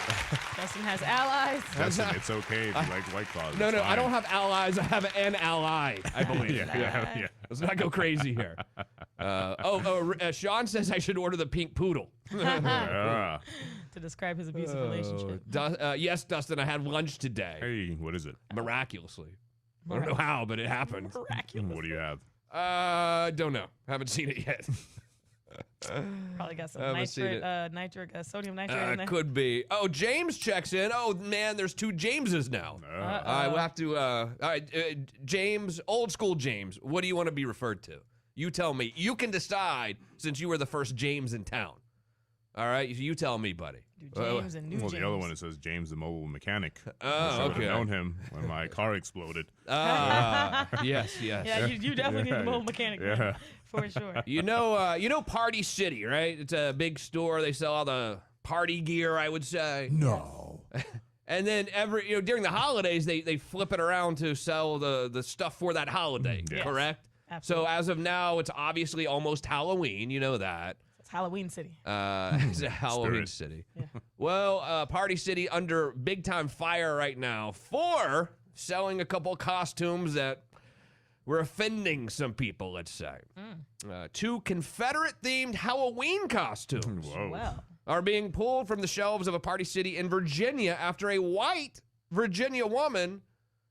Dustin has allies. Dustin, it's okay if you like White Claws. No, I don't have allies. I have an ally, I believe. Yeah. Let's not go crazy here. Sean says I should order the pink poodle. To describe his abusive relationship. Yes, Dustin, I had lunch today. Hey, what is it? Miraculously. I don't know how, but it happened. Miraculously. What do you have? Don't know. Haven't seen it yet. Probably got some sodium nitrate in there. Could be. Oh, James checks in. Oh, man, there's two Jameses now. We'll have to, all right, James, old school James, what do you want to be referred to? You tell me. You can decide since you were the first James in town. All right, you tell me, buddy. James and new Well, James. the other one, it says James the mobile mechanic. Oh, I should okay. have known him when my car exploded. Yes. Yeah, you definitely need a mobile mechanic. Man, for sure. You know Party City, right? It's a big store. They sell all the party gear, I would say. No. And then during the holidays, they flip it around to sell the stuff for that holiday, correct? Absolutely. So as of now, it's obviously almost Halloween. You know that. It's Halloween City. It's a Halloween city. Yeah. Well, Party City under big time fire right now for selling a couple costumes that were offending some people, let's say. Two Confederate-themed Halloween costumes are being pulled from the shelves of a Party City in Virginia after a white Virginia woman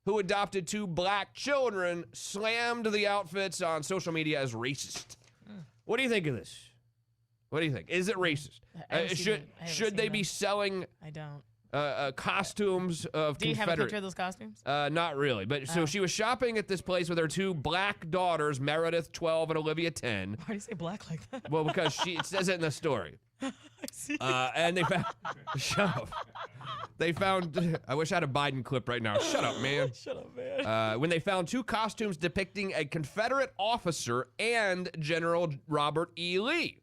who adopted two black children slammed the outfits on social media as racist. What do you think of this? What do you think? Is it racist? Should they be selling I don't. costumes of Do you have a Confederate? picture of those costumes? Not really. But so she was shopping at this place with her two black daughters, Meredith, 12, and Olivia, 10. Why do you say black like that? Well, because it says it in the story. I see. And they found. Shut up. They found. I wish I had a Biden clip right now. Shut up, man. Shut up, man. When they found two costumes depicting a Confederate officer and General Robert E. Lee.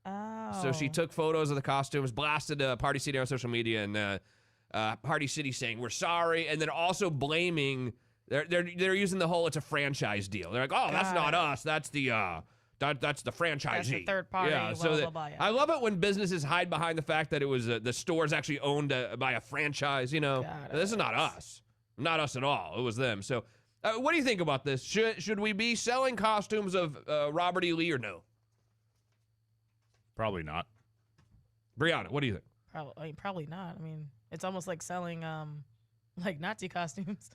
Oh. So she took photos of the costumes, blasted Party City on social media, and Party City saying we're sorry, and then also blaming. They're using the whole it's a franchise deal. They're like, oh, that's not us. That's the that's the franchisee. That's the third party. Yeah. Yeah. I love it when businesses hide behind the fact that it was the store's actually owned by a franchise. You know, this is not us. Not us at all. It was them. So, what do you think about this? Should we be selling costumes of Robert E. Lee or no? Probably not. Brianna, what do you think? Probably not. I mean, it's almost like selling like Nazi costumes.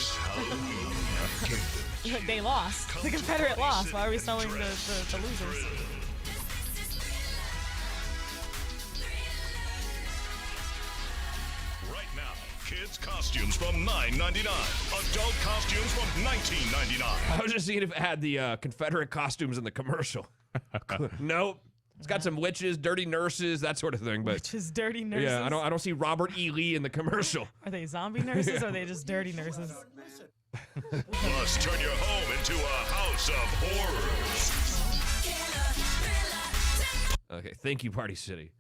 They lost. The Confederate lost. Why are we selling the losers? Right now, kids' costumes from $9.99. Adult costumes from $19.99. I was just seeing if it had the Confederate costumes in the commercial. Nope. It's got some witches, dirty nurses, that sort of thing. But Witches, dirty nurses. yeah, I don't see Robert E. Lee in the commercial. Are they zombie nurses or are they just dirty nurses? Plus, turn your home into a house of horrors. Okay, thank you, Party City.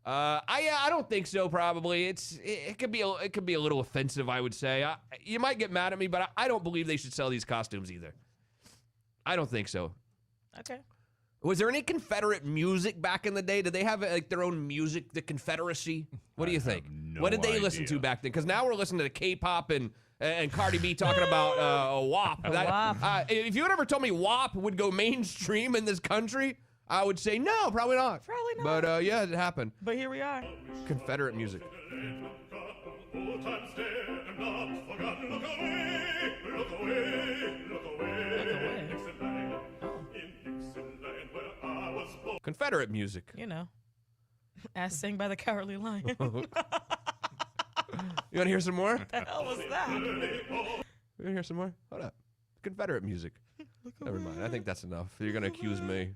I don't think so. Probably it could be a little offensive. I would say you might get mad at me, but I don't believe they should sell these costumes either. I don't think so. Okay. Was there any Confederate music back in the day? Did they have like their own music, the Confederacy? What do you think? What did they listen to back then? Because now we're listening to K-pop and Cardi B talking about WAP. If you had ever told me WAP would go mainstream in this country, I would say no, probably not. Probably not. But yeah, it happened. But here we are. Confederate music. Confederate music. You know, as sang by the Cowardly Lion. You want to hear some more? What the hell was that? You want to hear some more? Hold up. Confederate music. Never mind. I think that's enough. You're going to accuse me.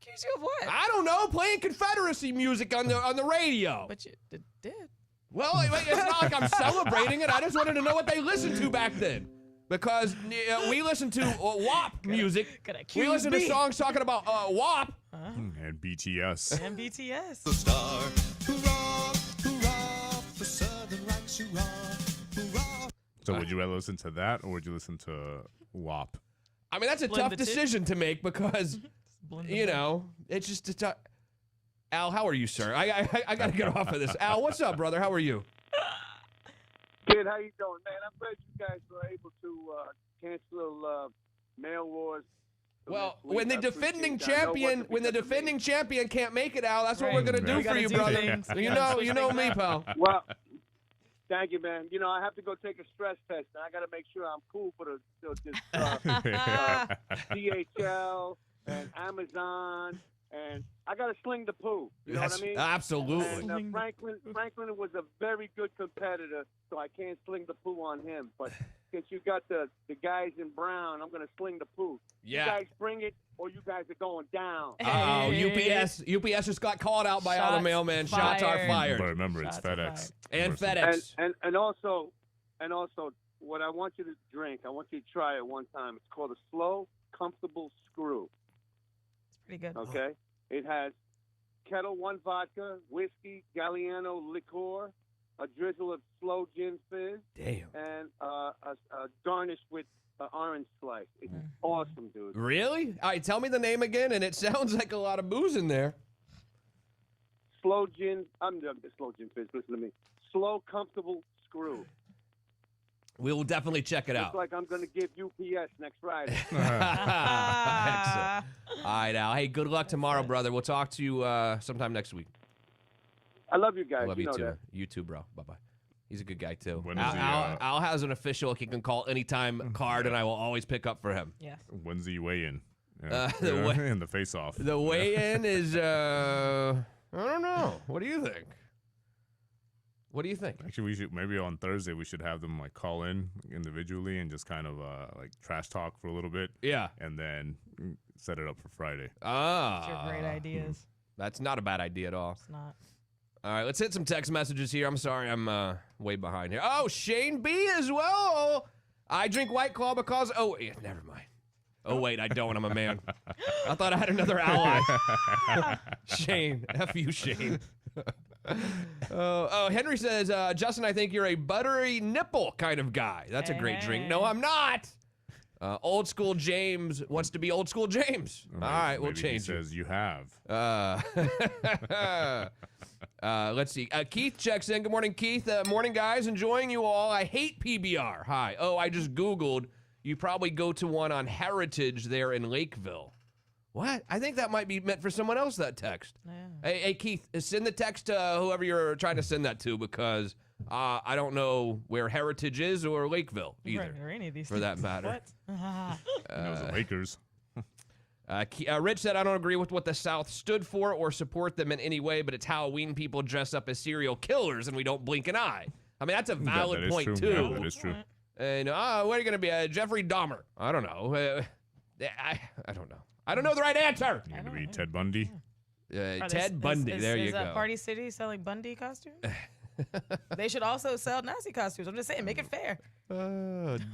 Accuse you of what? I don't know. Playing Confederacy music on the radio. But you did. Well, it's not like I'm celebrating it. I just wanted to know what they listened to back then. Because we listen to WAP music. We listen to songs talking about WAP. And BTS. And BTS. The star, hurrah, hurrah, for Southern rights, hurrah, hurrah. So would you rather listen to that, or would you listen to WAP? I mean, that's a tough decision to make because, you know, it's just a tough. Al, how are you, sir? I got to get off of this. Al, what's up, brother? How are you? Kid, how you doing, man? I'm glad you guys were able to cancel Mail Wars. Well, when the defending champion can't make it, Al, that's what we're gonna do for you, brother. You know me, pal. Well, thank you, man. You know, I have to go take a stress test, and I got to make sure I'm cool for DHL and Amazon, and I got to sling the poo. You know what I mean? Absolutely. And Franklin was a very good competitor, so I can't sling the poo on him. But since you got the guys in brown, I'm going to sling the poo. Yeah. You guys bring it, or you guys are going down. Oh, UPS just got called out by all the mailmen. Shots are fired. But remember, it's FedEx. And FedEx. And also, what I want you to drink, I want you to try it one time. It's called a slow, comfortable screw. It's pretty good. Okay? It has Kettle One vodka, whiskey, Galliano liqueur, a drizzle of slow gin fizz, and a garnish with orange slice. It's awesome, dude. Really? All right, tell me the name again, and it sounds like a lot of booze in there. Slow gin. I'm the slow gin fizz. Listen to me. Slow, comfortable screw. We will definitely check it out. Looks like I'm going to give UPS next Friday. Excellent. All right, Al. Hey, good luck tomorrow, brother. We'll talk to you sometime next week. I love you guys. Love you know too. that. You too, bro. Bye-bye. He's a good guy, too. When is Al has an official he can call anytime card, and I will always pick up for him. Yes. When's the weigh-in? In the face-off. The weigh-in is, I don't know. What do you think? What do you think? Actually, we should maybe on Thursday we should have them like call in individually and just kind of like trash talk for a little bit. Yeah. And then set it up for Friday. Those are great ideas. That's not a bad idea at all. It's not. All right, let's hit some text messages here. I'm sorry, I'm way behind here. Oh, Shane B as well. I drink White Claw because never mind. Oh, wait, I don't. I'm a man. I thought I had another ally. Shane. F you, Shane. Henry says, Justin, I think you're a buttery nipple kind of guy. That's a great drink. No, I'm not. Old school James wants to be old school James. All right, we'll change he says you have. Let's see. Keith checks in. Good morning, Keith. Morning, guys. Enjoying you all. I hate PBR. Hi. Oh, I just Googled. You probably go to one on Heritage there in Lakeville. What? I think that might be meant for someone else, that text. Yeah. Hey, Keith, send the text to whoever you're trying to send that to because I don't know where Heritage is or Lakeville either. Or any of these for that matter. What? Those are Lakers. Rich said, I don't agree with what the South stood for or support them in any way, but it's Halloween people dress up as serial killers and we don't blink an eye. I mean, that's a valid point, too. Yeah, that is true. And, what are you going to be, Jeffrey Dahmer? I don't know. I don't know. I don't know the right answer. You're going to be Ted Bundy? Ted Bundy. There you go. Is Party City selling Bundy costumes? They should also sell Nazi costumes. I'm just saying, make it fair.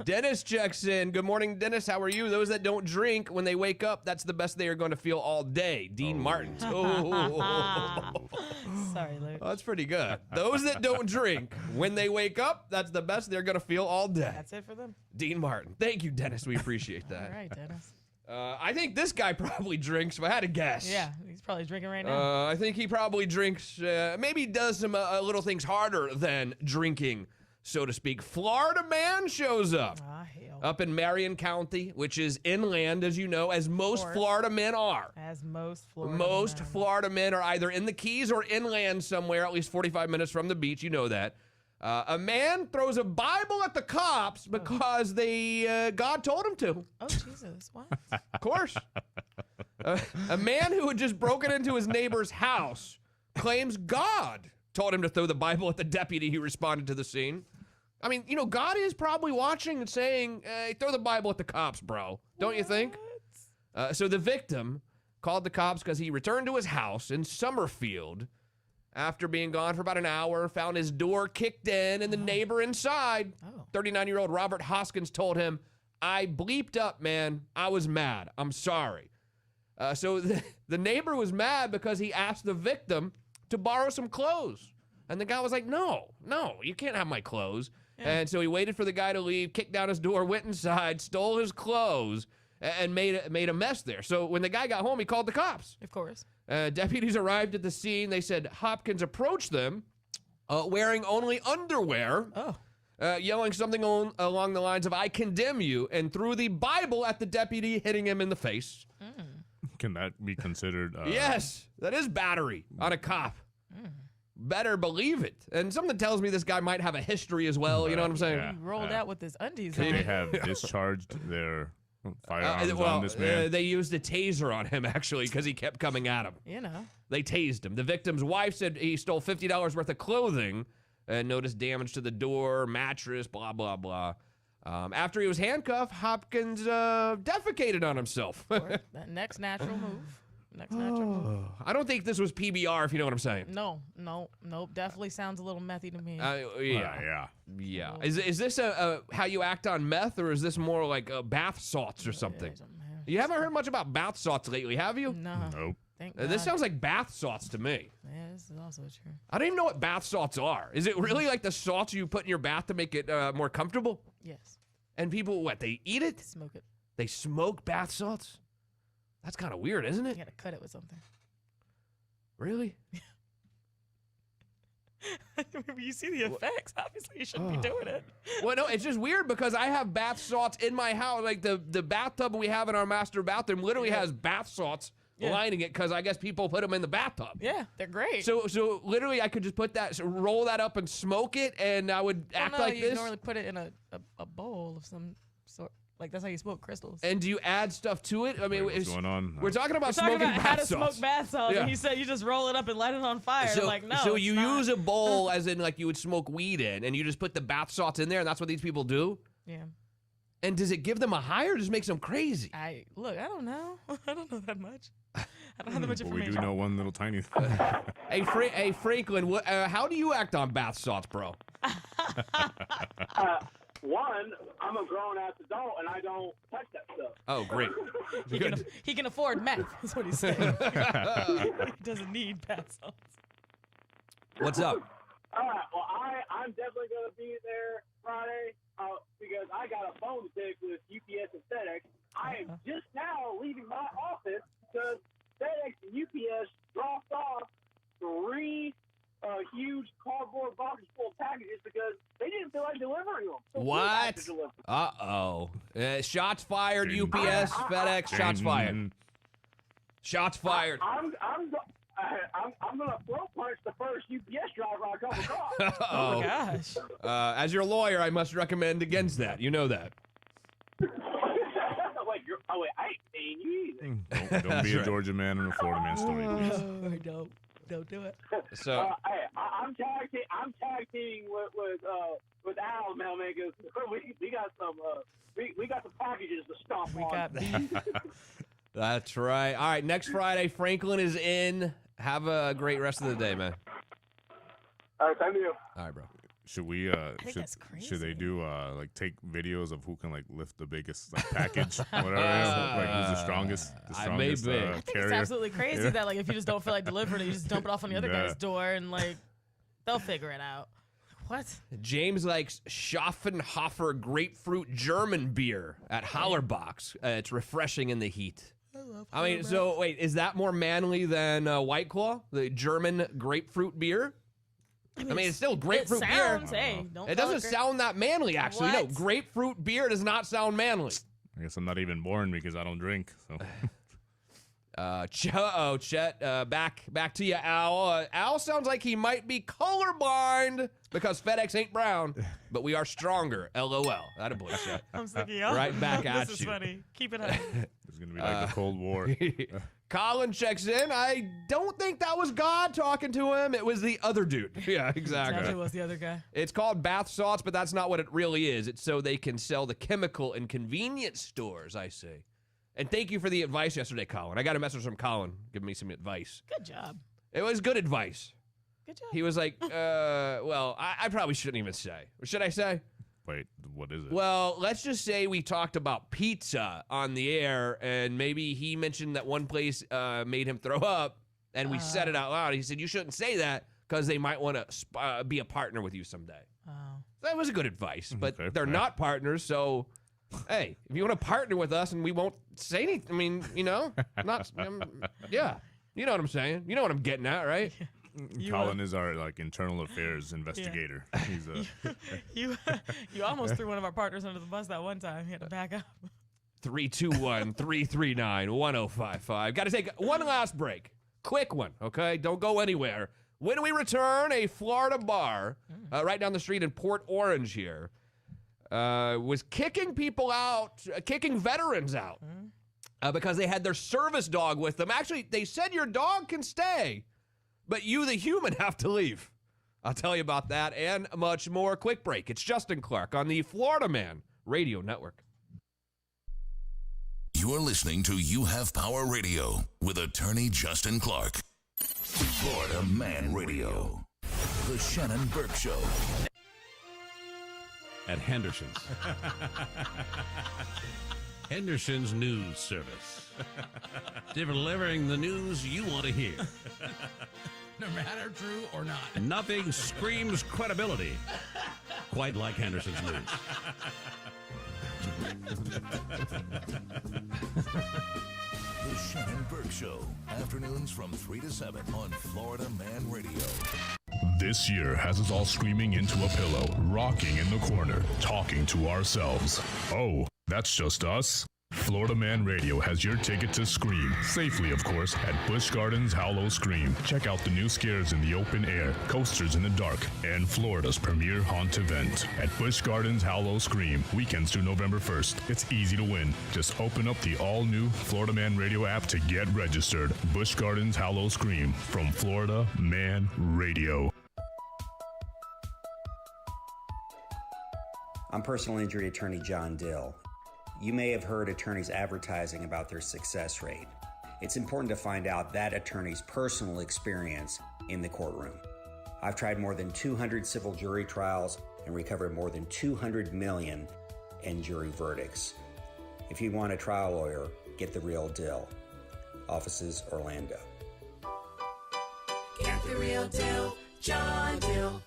Dennis checks in. Good morning, Dennis. How are you? Those that don't drink, when they wake up, that's the best they are going to feel all day. Dean Martin. Sorry, Luke. That's pretty good. Those that don't drink, when they wake up, that's the best they're going to feel all day. That's it for them. Dean Martin. Thank you, Dennis. We appreciate that. All right, Dennis. I think this guy probably drinks, if I had to guess. Yeah, he's probably drinking right now. I think he probably drinks, maybe does some little things harder than drinking, so to speak. Florida man shows up. Up in Marion County, which is inland, as you know, as most Florida men are. As most Florida Most men. Florida men are either in the Keys or inland somewhere, at least 45 minutes from the beach. You know that. A man throws a Bible at the cops because God told him to. Oh, Jesus. What? Of course. A man who had just broken into his neighbor's house claims God told him to throw the Bible at the deputy who responded to the scene. I mean, you know, God is probably watching and saying, hey, throw the Bible at the cops, bro. Don't you think? So the victim called the cops because he returned to his house in Summerfield after being gone for about an hour, found his door kicked in and the neighbor inside. 39-year-old Robert Hoskins told him, I bleeped up, man. I was mad. I'm sorry. So the neighbor was mad because he asked the victim to borrow some clothes. And the guy was like, no, you can't have my clothes. Yeah. And so he waited for the guy to leave, kicked down his door, went inside, stole his clothes, and made a mess there. So when the guy got home, he called the cops. Of course. Deputies arrived at the scene. They said Hopkins approached them wearing only underwear, yelling something along the lines of, I condemn you, and threw the Bible at the deputy, hitting him in the face. Can that be considered? Yes, that is battery on a cop. Better believe it. And something tells me this guy might have a history as well. You know what I'm saying? Yeah. He rolled out with his undies Could on. they have discharged their firearms on this man? They used a taser on him, actually, because he kept coming at him. You know. They tased him. The victim's wife said he stole $50 worth of clothing and noticed damage to the door, mattress, blah, blah, blah. After he was handcuffed, Hopkins defecated on himself. That next natural move. I don't think this was PBR, if you know what I'm saying. No. Definitely sounds a little methy to me. Yeah. Is this how you act on meth, or is this more like bath salts or something? You haven't heard much about bath salts lately, have you? No. Nope. Thank This God. sounds like bath salts to me. Yeah, this is also true. I don't even know what bath salts are. Is it really like the salts you put in your bath to make it more comfortable? Yes. And people, what, they eat it? Smoke it. They smoke bath salts? That's kind of weird, isn't it? You gotta cut it with something. Really? You see the effects. Obviously, you shouldn't be doing it. Well, no, it's just weird because I have bath salts in my house. Like the bathtub we have in our master bathroom literally has bath salts lining it because I guess people put them in the bathtub. Yeah, they're great. So literally I could just put that, roll that up and smoke it, and I would act like you this. normally put it in a bowl of some sort. Like, that's how you smoke crystals. And do you add stuff to it? I mean, what's going on? We're talking about We're talking smoking about bath how to salts. smoke bath salts, and you said you just roll it up and light it on fire. So, I'm like, no. so it's you not. use a bowl as in like you would smoke weed in, and you just put the bath salts in there, and that's what these people do? Yeah. And does it give them a high or just makes them crazy? I don't know. I don't know that much. I don't have that much But we information. do know one little tiny thing. Hey, Franklin, how do you act on bath salts, bro? One, I'm a grown-ass adult, and I don't touch that stuff. Oh, great. He can afford meth, is what he's saying. He doesn't need bath salts. What's up? All right, well, I'm definitely going to be there Friday because I got a phone to take with UPS and FedEx. I am just now leaving my office because FedEx and UPS dropped off 3 huge cardboard boxes full of packages because they didn't feel like delivering them. So we had to What? deliver. Uh-oh. Shots fired, UPS, FedEx, shots fired. Shots fired. I'm gonna throat punch the first UPS driver I come across. Oh my gosh. As your lawyer, I must recommend against that. You know that. Wait, I ain't paying you either. Don't be a Georgia man and a Florida man story, please. Don't do it. So hey, I'm tag teaming with Al, man, because we got some packages to stomp on. Got beef. that's right. All right, next Friday, Franklin is in. Have a great rest of the day, man. All right, thank you. All right, bro. Should we should they do like take videos of who can like lift the biggest like package, whatever, like who's the strongest I may be. I think carrier? it's absolutely crazy that like if you just don't feel like delivering it, you just dump it off on the other guy's door and like they'll figure it out. What? James likes Schaffenhofer grapefruit German beer at Hallerbox. It's refreshing in the heat. I mean, so wait, is that more manly than White Claw, the German grapefruit beer? I mean, it's still grapefruit it sounds, beer. Hey, don't it doesn't sound that manly, actually. No, What? grapefruit beer does not sound manly. I guess I'm not even born because I don't drink. So. Chet, back to you, Al. Al sounds like he might be colorblind because FedEx ain't brown, but we are stronger. LOL. That'll blow Chet. I'm thinking, oh, right back at this is you. funny. Keep it up. It's gonna be like the Cold War. Colin checks in. I don't think that was God talking to him. It was the other dude. Yeah, exactly. Definitely was the other guy. It's called bath salts, but that's not what it really is. It's so they can sell the chemical in convenience stores, I see. And thank you for the advice yesterday, Colin. I got a message from Colin giving me some advice. Good job. It was good advice. Good job. He was like, well, I probably shouldn't even say. Or should I say? Wait, what is it? Well, let's just say we talked about pizza on the air, and maybe he mentioned that one place made him throw up, and we said it out loud. He said, you shouldn't say that because they might want to be a partner with you someday. Oh. That was good advice, but Okay, they're fair. not partners, so, hey, if you want to partner with us and we won't say anything, I mean, you know, not, yeah. You know what I'm saying? You know what I'm getting at, right? Colin is our internal affairs investigator. He's You almost threw one of our partners under the bus that one time. He had to back up. 321-339-1055. Got to take one last break. Quick one, okay? Don't go anywhere. When we return, a Florida bar right down the street in Port Orange here was kicking people out, kicking veterans out because they had their service dog with them. Actually, they said your dog can stay, but you, the human, have to leave. I'll tell you about that and much more. Quick break. It's Justin Clark on the Florida Man Radio Network. You're listening to You Have Power Radio with attorney Justin Clark. Florida Man Radio. The Shannon Burke Show. At Henderson's. Henderson's News Service. Delivering the news you want to hear. No matter true or not. Nothing screams credibility quite like Henderson's News. The Shannon Burke Show. Afternoons from 3 to 7 on Florida Man Radio. This year has us all screaming into a pillow, rocking in the corner, talking to ourselves. Oh, that's just us? Florida Man Radio has your ticket to scream, safely of course, at Busch Gardens Howlow Scream. Check out the new scares in the open air, coasters in the dark, and Florida's premier haunt event at Busch Gardens Howlow Scream, weekends through November 1st. It's easy to win. Just open up the all-new Florida Man Radio app to get registered. Busch Gardens Howlow Scream from Florida Man Radio. I'm personal injury attorney John Dill. You may have heard attorneys advertising about their success rate. It's important to find out that attorney's personal experience in the courtroom. I've tried more than 200 civil jury trials and recovered more than $200 million in jury verdicts. If you want a trial lawyer, get the real Dill. Offices Orlando. Get the real deal, John Dill.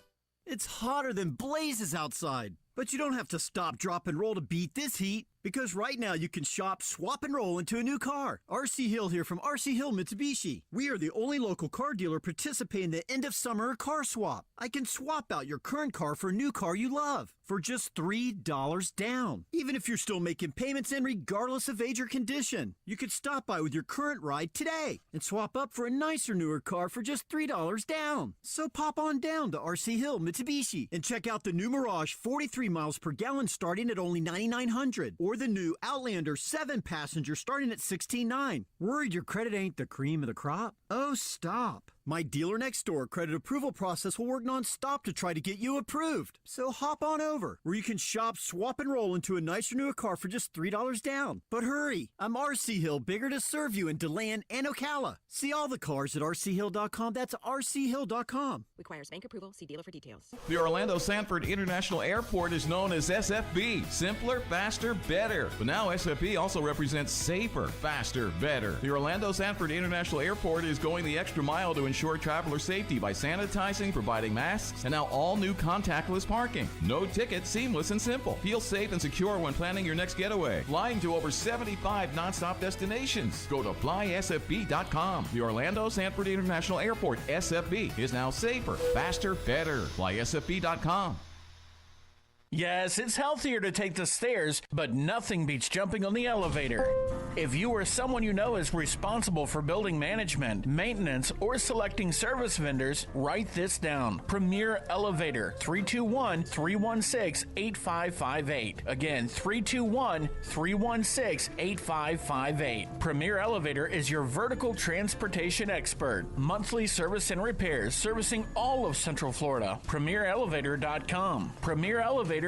It's hotter than blazes outside, but you don't have to stop, drop, and roll to beat this heat. Because right now you can shop, swap, and roll into a new car. RC Hill here from RC Hill Mitsubishi. We are the only local car dealer participating in the end of summer car swap. I can swap out your current car for a new car you love for just $3 down. Even if you're still making payments and regardless of age or condition. You could stop by with your current ride today and swap up for a nicer, newer car for just $3 down. So pop on down to RC Hill Mitsubishi and check out the new Mirage 43 miles per gallon starting at only $9,900. Or the new Outlander 7-passenger starting at $16,900. Worried your credit ain't the cream of the crop? Oh, stop. My dealer next door credit approval process will work non-stop to try to get you approved. So hop on over, where you can shop, swap, and roll into a nicer newer car for just $3 down. But hurry, I'm RC Hill, bigger to serve you in DeLand and Ocala. See all the cars at rchill.com. That's rchill.com. Requires bank approval. See dealer for details. The Orlando Sanford International Airport is known as SFB, simpler, faster, better. But now SFB also represents safer, faster, better. The Orlando Sanford International Airport is going the extra mile to ensure traveler safety by sanitizing, providing masks, and now all new contactless parking. No ticket, seamless and simple. Feel safe and secure when planning your next getaway. Flying to over 75 nonstop destinations. Go to flysfb.com. The Orlando Sanford International Airport, SFB, is now safer, faster, better. Flysfb.com. Yes, it's healthier to take the stairs, but nothing beats jumping on the elevator. If you or someone you know is responsible for building management, maintenance, or selecting service vendors, write this down. Premier Elevator, 321-316-8558. Again, 321-316-8558. Premier Elevator is your vertical transportation expert. Monthly service and repairs, servicing all of Central Florida. PremierElevator.com. PremierElevator.com.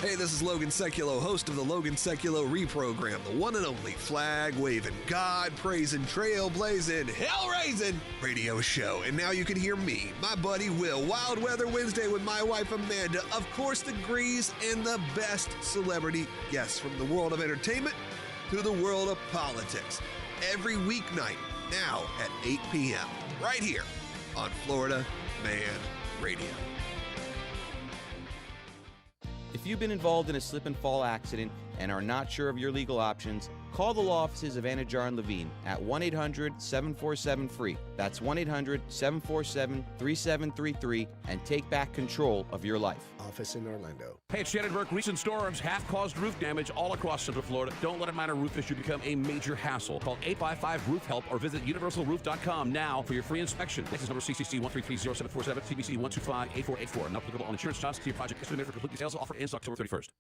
Hey, this is Logan Seculo, host of the Logan Seculo Reprogram, the one and only flag-waving, God-praising, trailblazing, hell-raising radio show. And now you can hear me, my buddy Will, Wild Weather Wednesday with my wife Amanda, of course the Grease, and the best celebrity guests from the world of entertainment to the world of politics. Every weeknight, now at 8 p.m., right here on Florida Man Radio. If you've been involved in a slip and fall accident and are not sure of your legal options, call the law offices of Anajar and Levine at 1-800-747-FREE. That's 1-800-747-3733 and take back control of your life. Office in Orlando. Hey, it's Shannon Burke. Recent storms have caused roof damage all across Central Florida. Don't let a minor roof issue become a major hassle. Call 855-ROOF-HELP or visit universalroof.com now for your free inspection. License number CCC 1330747, CBC 1258484. Not applicable on insurance costs. See your project estimate for complete details. Offer ends October 31st.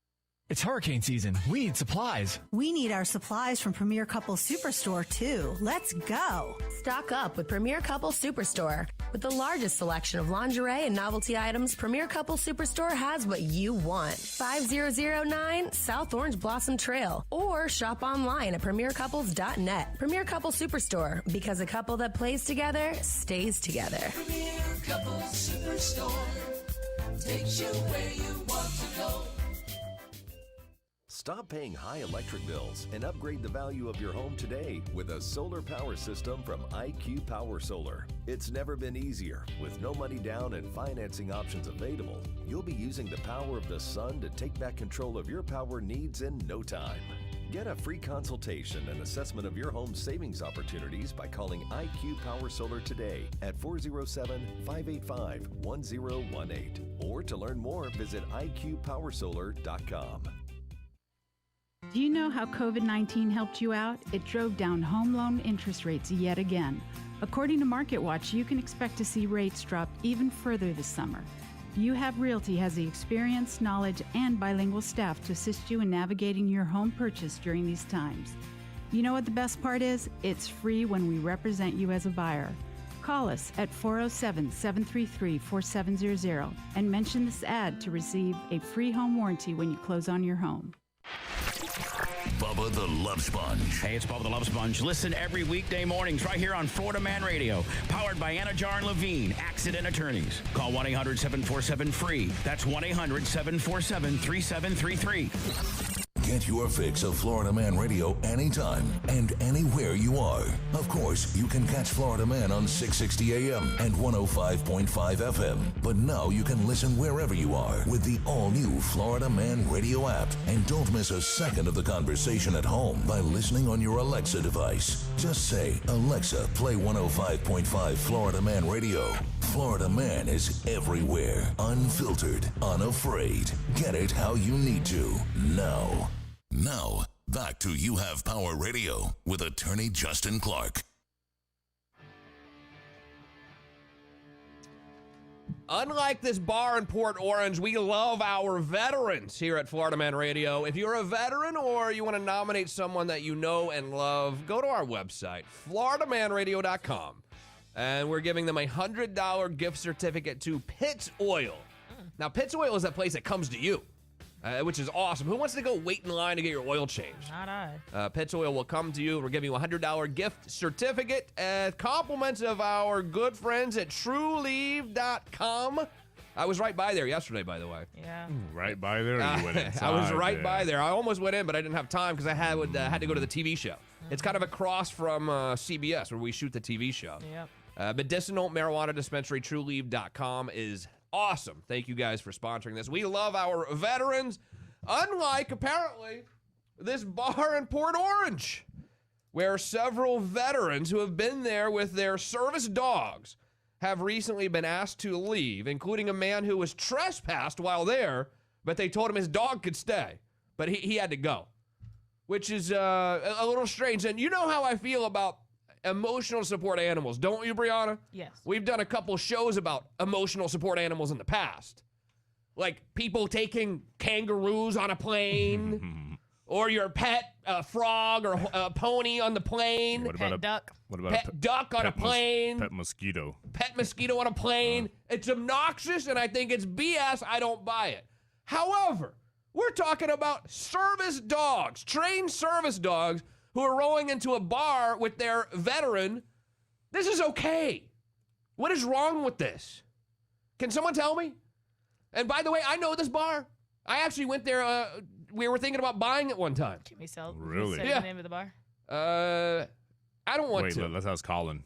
It's hurricane season. We need supplies. We need our supplies from Premier Couple Superstore, too. Let's go. Stock up with Premier Couple Superstore. With the largest selection of lingerie and novelty items, Premier Couple Superstore has what you want. 5009 South Orange Blossom Trail. Or shop online at premiercouples.net. Premier Couple Superstore, because a couple that plays together stays together. Premier Couple Superstore takes you where you want to go. Stop paying high electric bills and upgrade the value of your home today with a solar power system from IQ Power Solar. It's never been easier. With no money down and financing options available, you'll be using the power of the sun to take back control of your power needs in no time. Get a free consultation and assessment of your home savings opportunities by calling IQ Power Solar today at 407-585-1018. Or to learn more, visit IQPowerSolar.com. Do you know how COVID-19 helped you out? It drove down home loan interest rates yet again. According to MarketWatch, you can expect to see rates drop even further this summer. You Have Realty has the experience, knowledge, and bilingual staff to assist you in navigating your home purchase during these times. You know what the best part is? It's free when we represent you as a buyer. Call us at 407-733-4700 and mention this ad to receive a free home warranty when you close on your home. Bubba the Love Sponge. Hey, it's Bubba the Love Sponge. Listen every weekday mornings right here on Florida Man Radio. Powered by Anajar and Levine, accident attorneys. Call 1-800-747-FREE. That's 1-800-747-3733. Get your fix of Florida Man Radio anytime and anywhere you are. Of course, you can catch Florida Man on 660 AM and 105.5 FM. But now you can listen wherever you are with the all-new Florida Man Radio app. And don't miss a second of the conversation at home by listening on your Alexa device. Just say, Alexa, play 105.5 Florida Man Radio. Florida Man is everywhere, unfiltered, unafraid. Get it how you need to. Now, back to You Have Power Radio with attorney Justin Clark. Unlike this bar in Port Orange, we love our veterans here at Florida Man Radio. If you're a veteran or you want to nominate someone that you know and love, go to our website, floridamanradio.com. And we're giving them a $100 gift certificate to Pitt's Oil. Now, Pitt's Oil is that place that comes to you, which is awesome. Who wants to go wait in line to get your oil changed? Not I. Pitt's Oil will come to you. We're giving you a $100 gift certificate as compliments of our good friends at TrueLeave.com. I was right by there yesterday, by the way. Yeah. Right by there? Or you went inside? I was right by there. I almost went in, but I didn't have time because I had to go to the TV show. It's kind of across from CBS where we shoot the TV show. Yep. Medicinal marijuana dispensary, TrueLeave.com is awesome. Thank you guys for sponsoring this. We love our veterans, unlike, apparently, this bar in Port Orange, where several veterans who have been there with their service dogs have recently been asked to leave, including a man who was trespassed while there, but they told him his dog could stay, but he had to go, which is a little strange. And you know how I feel about emotional support animals, don't you, Brianna? Yes. We've done a couple shows about emotional support animals in the past. Like people taking kangaroos on a plane, or your pet frog or pony on the plane. What about Pet duck. What about Pet duck on a plane. Pet mosquito. Pet mosquito on a plane. It's obnoxious, and I think it's BS. I don't buy it. However, we're talking about service dogs, trained service dogs who are rolling into a bar with their veteran. This is okay. What is wrong with this? Can someone tell me? And by the way, I know this bar. I actually went there. We were thinking about buying it one time. Can we sell? Really? Say Yeah. the name of the bar? I don't want Wait, to. let's ask Colin.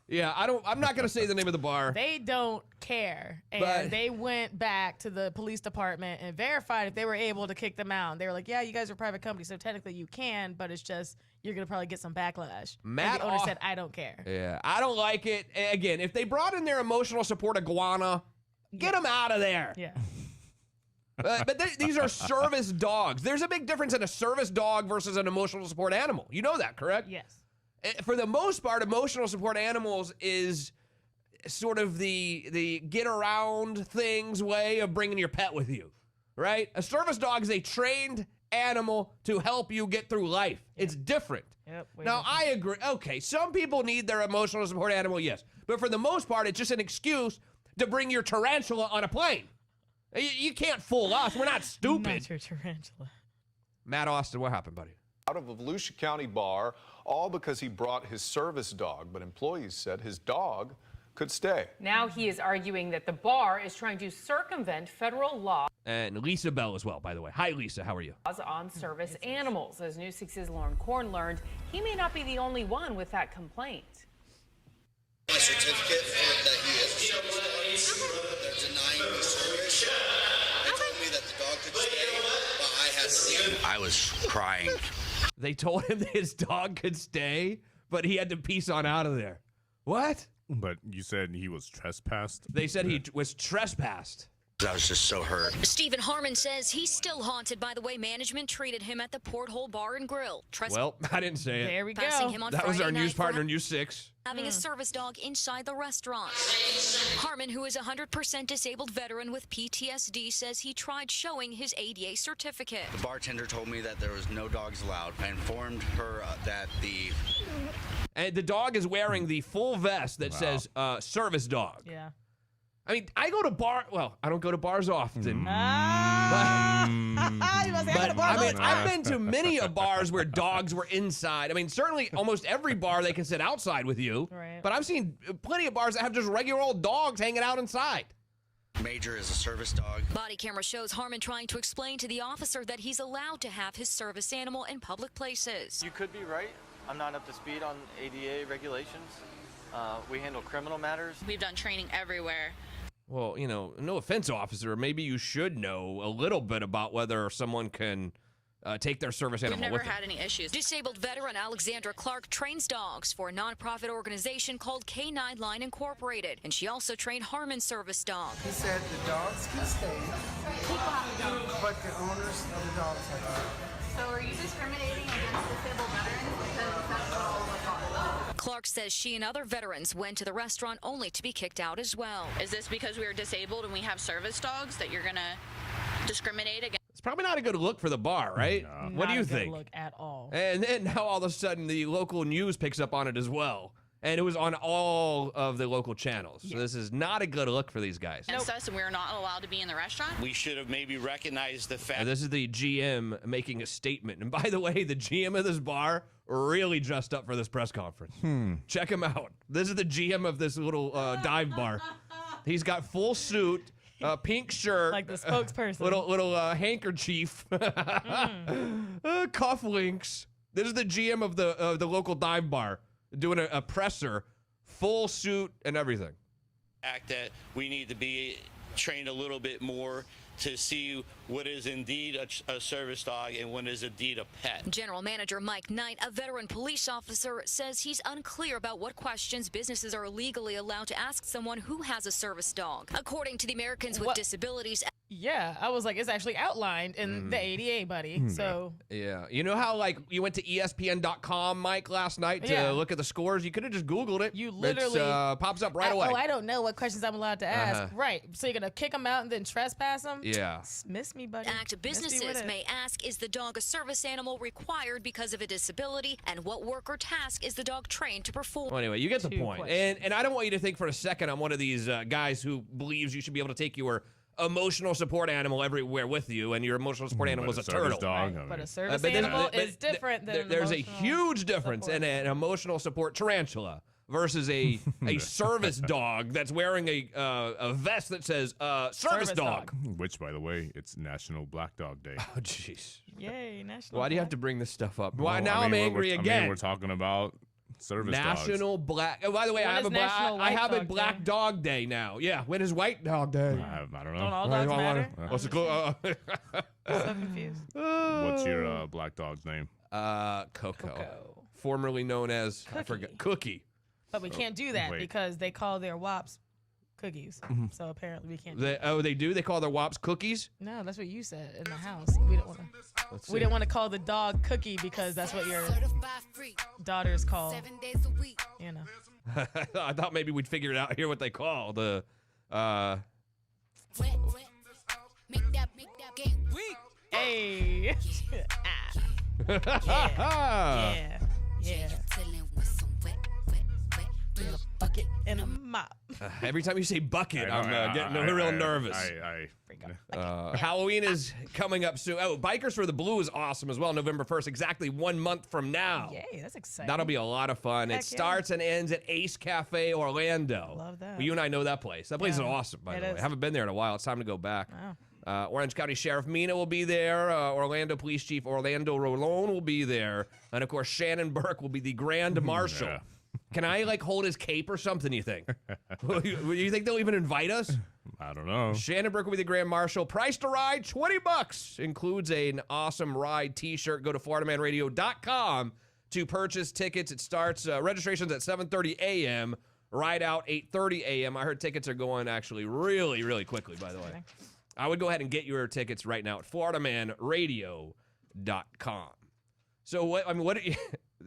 Yeah, I'm not gonna say the name of the bar. They don't care, and But- they went back to the police department and verified if they were able to kick them out. And they were like, "Yeah, you guys are a private company, so technically you can, but it's just you're gonna probably get some backlash." Matt and the owner Au- said, "I don't care." Yeah, I don't like it. Again, if they brought in their emotional support iguana, get them out of there. Yeah. But these are service dogs. There's a big difference in a service dog versus an emotional support animal. You know that, correct? Yes. For the most part, emotional support animals is sort of the get around things way of bringing your pet with you, right? A service dog is a trained animal to help you get through life. It's different. Yep. Now, I agree. Okay, some people need their emotional support animal, yes. But for the most part, it's just an excuse to bring your tarantula on a plane. You can't fool us. We're not stupid. Not your tarantula. Matt Austin, what happened, buddy? Out of a Volusia County bar, all because he brought his service dog, but employees said his dog could stay. Now he is arguing that the bar is trying to circumvent federal laws And Lisa Bell as well, by the way. Hi, Lisa. How are you? on service animals. As News 6's Lauren Korn learned, he may not be the only one with that complaint. A certificate that he is a service dog. They're denying me service. They told me that the dog could stay, but I had to leave. I was crying. They told him that his dog could stay, but he had to peace on out of there. What? But you said he was trespassed? They said he was trespassed. I was just so hurt. Stephen Harmon says he's still haunted by the way management treated him at the Porthole Bar and Grill. Well, I didn't say it. There we go. Him on That was our Friday news night for partner, News 6. having a service dog inside the restaurant. Harmon, who is a 100% disabled veteran with PTSD, says he tried showing his ADA certificate. The bartender told me that there was no dogs allowed. I informed her that And the dog is wearing the full vest that says service dog. Yeah. I mean, I go to I don't go to bars often. I've been to many of bars where dogs were inside. I mean, certainly almost every bar they can sit outside with you. Right. But I've seen plenty of bars that have just regular old dogs hanging out inside. Major is a service dog. Body camera shows Harmon trying to explain to the officer that he's allowed to have his service animal in public places. You could be right. I'm not up to speed on ADA regulations. We handle criminal matters. We've done training everywhere. Well, no offense, officer. Maybe you should know a little bit about whether someone can take their service We've animal never with them. had any issues. Disabled veteran Alexandra Clark trains dogs for a nonprofit organization called K9 Line Incorporated, and she also trained Harmon's service dog. He said the dogs can stay, but the owners of the dogs have to. So are you discriminating against disabled veterans? Because that's what all of us are. Clark says she and other veterans went to the restaurant only to be kicked out as well. Is this because we are disabled and we have service dogs that you're going to discriminate against? It's probably not a good look for the bar, right? What do you Not a good think? look at all. And then now all of a sudden the local news picks up on it as well. And it was on all of the local channels. So this is not a good look for these guys. Against us, and we're not allowed to be in the restaurant? We should have maybe recognized the fact. And this is the GM making a statement. And by the way, the GM of this bar really dressed up for this press conference. Check him out. This is the GM of this little dive bar. He's got full suit, pink shirt, Like the spokesperson. little handkerchief, cufflinks. This is the GM of the local dive bar doing a presser, full suit and everything. Fact that we need to be trained a little bit more to see what is indeed a service dog and what is indeed a pet. General Manager Mike Knight, a veteran police officer, says he's unclear about what questions businesses are legally allowed to ask someone who has a service dog. According to the Americans with Disabilities. Yeah, I was like, it's actually outlined in the ADA, buddy. So yeah, you know how like you went to ESPN.com, Mike, last night to look at the scores. You could have just Googled it. You literally pops up right away. Oh, I don't know what questions I'm allowed to ask. Right. So you're gonna kick them out and then trespass them? Yeah. Miss me, buddy. Businesses may ask, is the dog a service animal required because of a disability, and what work or task is the dog trained to perform? Well, anyway, you get the point. And I don't want you to think for a second I'm one of these guys who believes you should be able to take your emotional support animal everywhere with you, and your emotional support animal is a turtle. Dog, but a service animal is different than there's a huge difference in an emotional support tarantula versus a service dog that's wearing a vest that says service dog. Which, by the way, it's National Black Dog Day. Oh, jeez. Yay, National Why do you have to bring this stuff up? Well, now I'm angry again. We're talking about service National dogs. Black. Oh, by the way, I have a Black Dog Day now. Yeah, when is White Dog Day? I don't know. Don't all dogs matter? What's the clue? So confused. What's your black dog's name? Coco. Formerly known as Cookie. But we can't do that because they call their wops cookies. So apparently we can't. They do? They call their wops cookies? No, that's what you said in the house. We don't want to. We didn't want to call the dog Cookie because that's what your daughters call. You know. I thought maybe we'd figure it out here what they call the. Hey. Yeah. Bucket and a mop. Every time you say bucket, I'm getting real nervous. Halloween is coming up soon. Oh, Bikers for the Blue is awesome as well. November 1st, exactly 1 month from now. Yay, that's exciting. That'll be a lot of fun. It starts and ends at Ace Cafe Orlando. Love that. Well, you and I know that place. That place is awesome, by the way. I haven't been there in a while. It's time to go back. Wow. Orange County Sheriff Mina will be there. Orlando Police Chief Orlando Rolón will be there. And, of course, Shannon Burke will be the Grand Marshal. Yeah. Can I, hold his cape or something, you think? You think they'll even invite us? I don't know. Shannon Burke will be the Grand Marshal. Price to ride, $20. Includes an awesome ride t-shirt. Go to FloridaManRadio.com to purchase tickets. It starts, registrations at 7:30 a.m., ride out 8:30 a.m. I heard tickets are going actually really, really quickly, by the way. I would go ahead and get your tickets right now at FloridaManRadio.com. So, what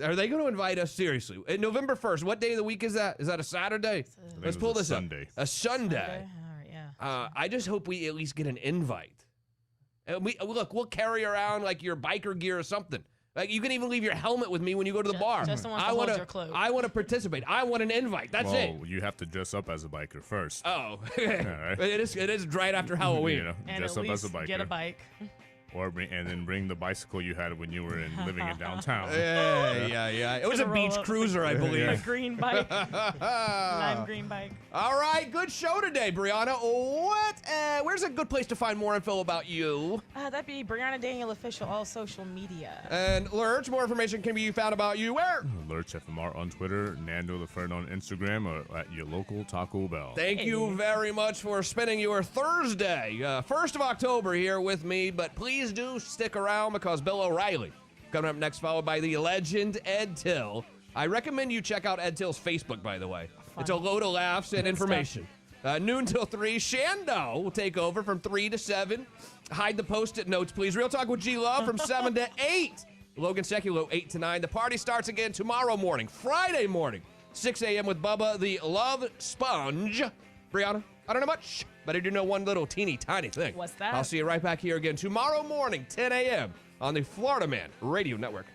are they going to invite us seriously? November 1st, what day of the week is that? Is that a Saturday? Let's pull this up. A Sunday. All right, yeah. I just hope we at least get an invite. And we'll carry around your biker gear or something. You can even leave your helmet with me when you go to the bar. Justin wants to hold your cloak. I want to participate. I want an invite. That's it. Well, you have to dress up as a biker first. Oh, all right. It is right after Halloween. Dress up as a biker. Get a bike. And then bring the bicycle you had when you were living in downtown. Yeah. It was a beach cruiser, I believe. A green bike. Lime green bike. All right, good show today, Briana. Where's a good place to find more info about you? That'd be Briana Daniel Official, all social media. And Lurch, more information can be found about you where? Lurch FMR on Twitter, Nando the Fern on Instagram, or at your local Taco Bell. Thank you very much for spending your Thursday, 1st of October here with me, but please do stick around because Bill O'Reilly coming up next, followed by the legend Ed Till. I recommend you check out Ed Till's Facebook, by the way. It's a load of laughs and information. Noon till 3, Shando will take over from 3 to 7. Hide the Post-it notes, please. Real Talk with G Love from 7 to 8. Logan Sekulow, 8 to 9. The party starts again tomorrow morning, Friday morning, 6 a.m. with Bubba the Love Sponge. Briana, I don't know much, but I do know one little teeny tiny thing. What's that? I'll see you right back here again tomorrow morning, 10 a.m. on the Florida Man Radio Network.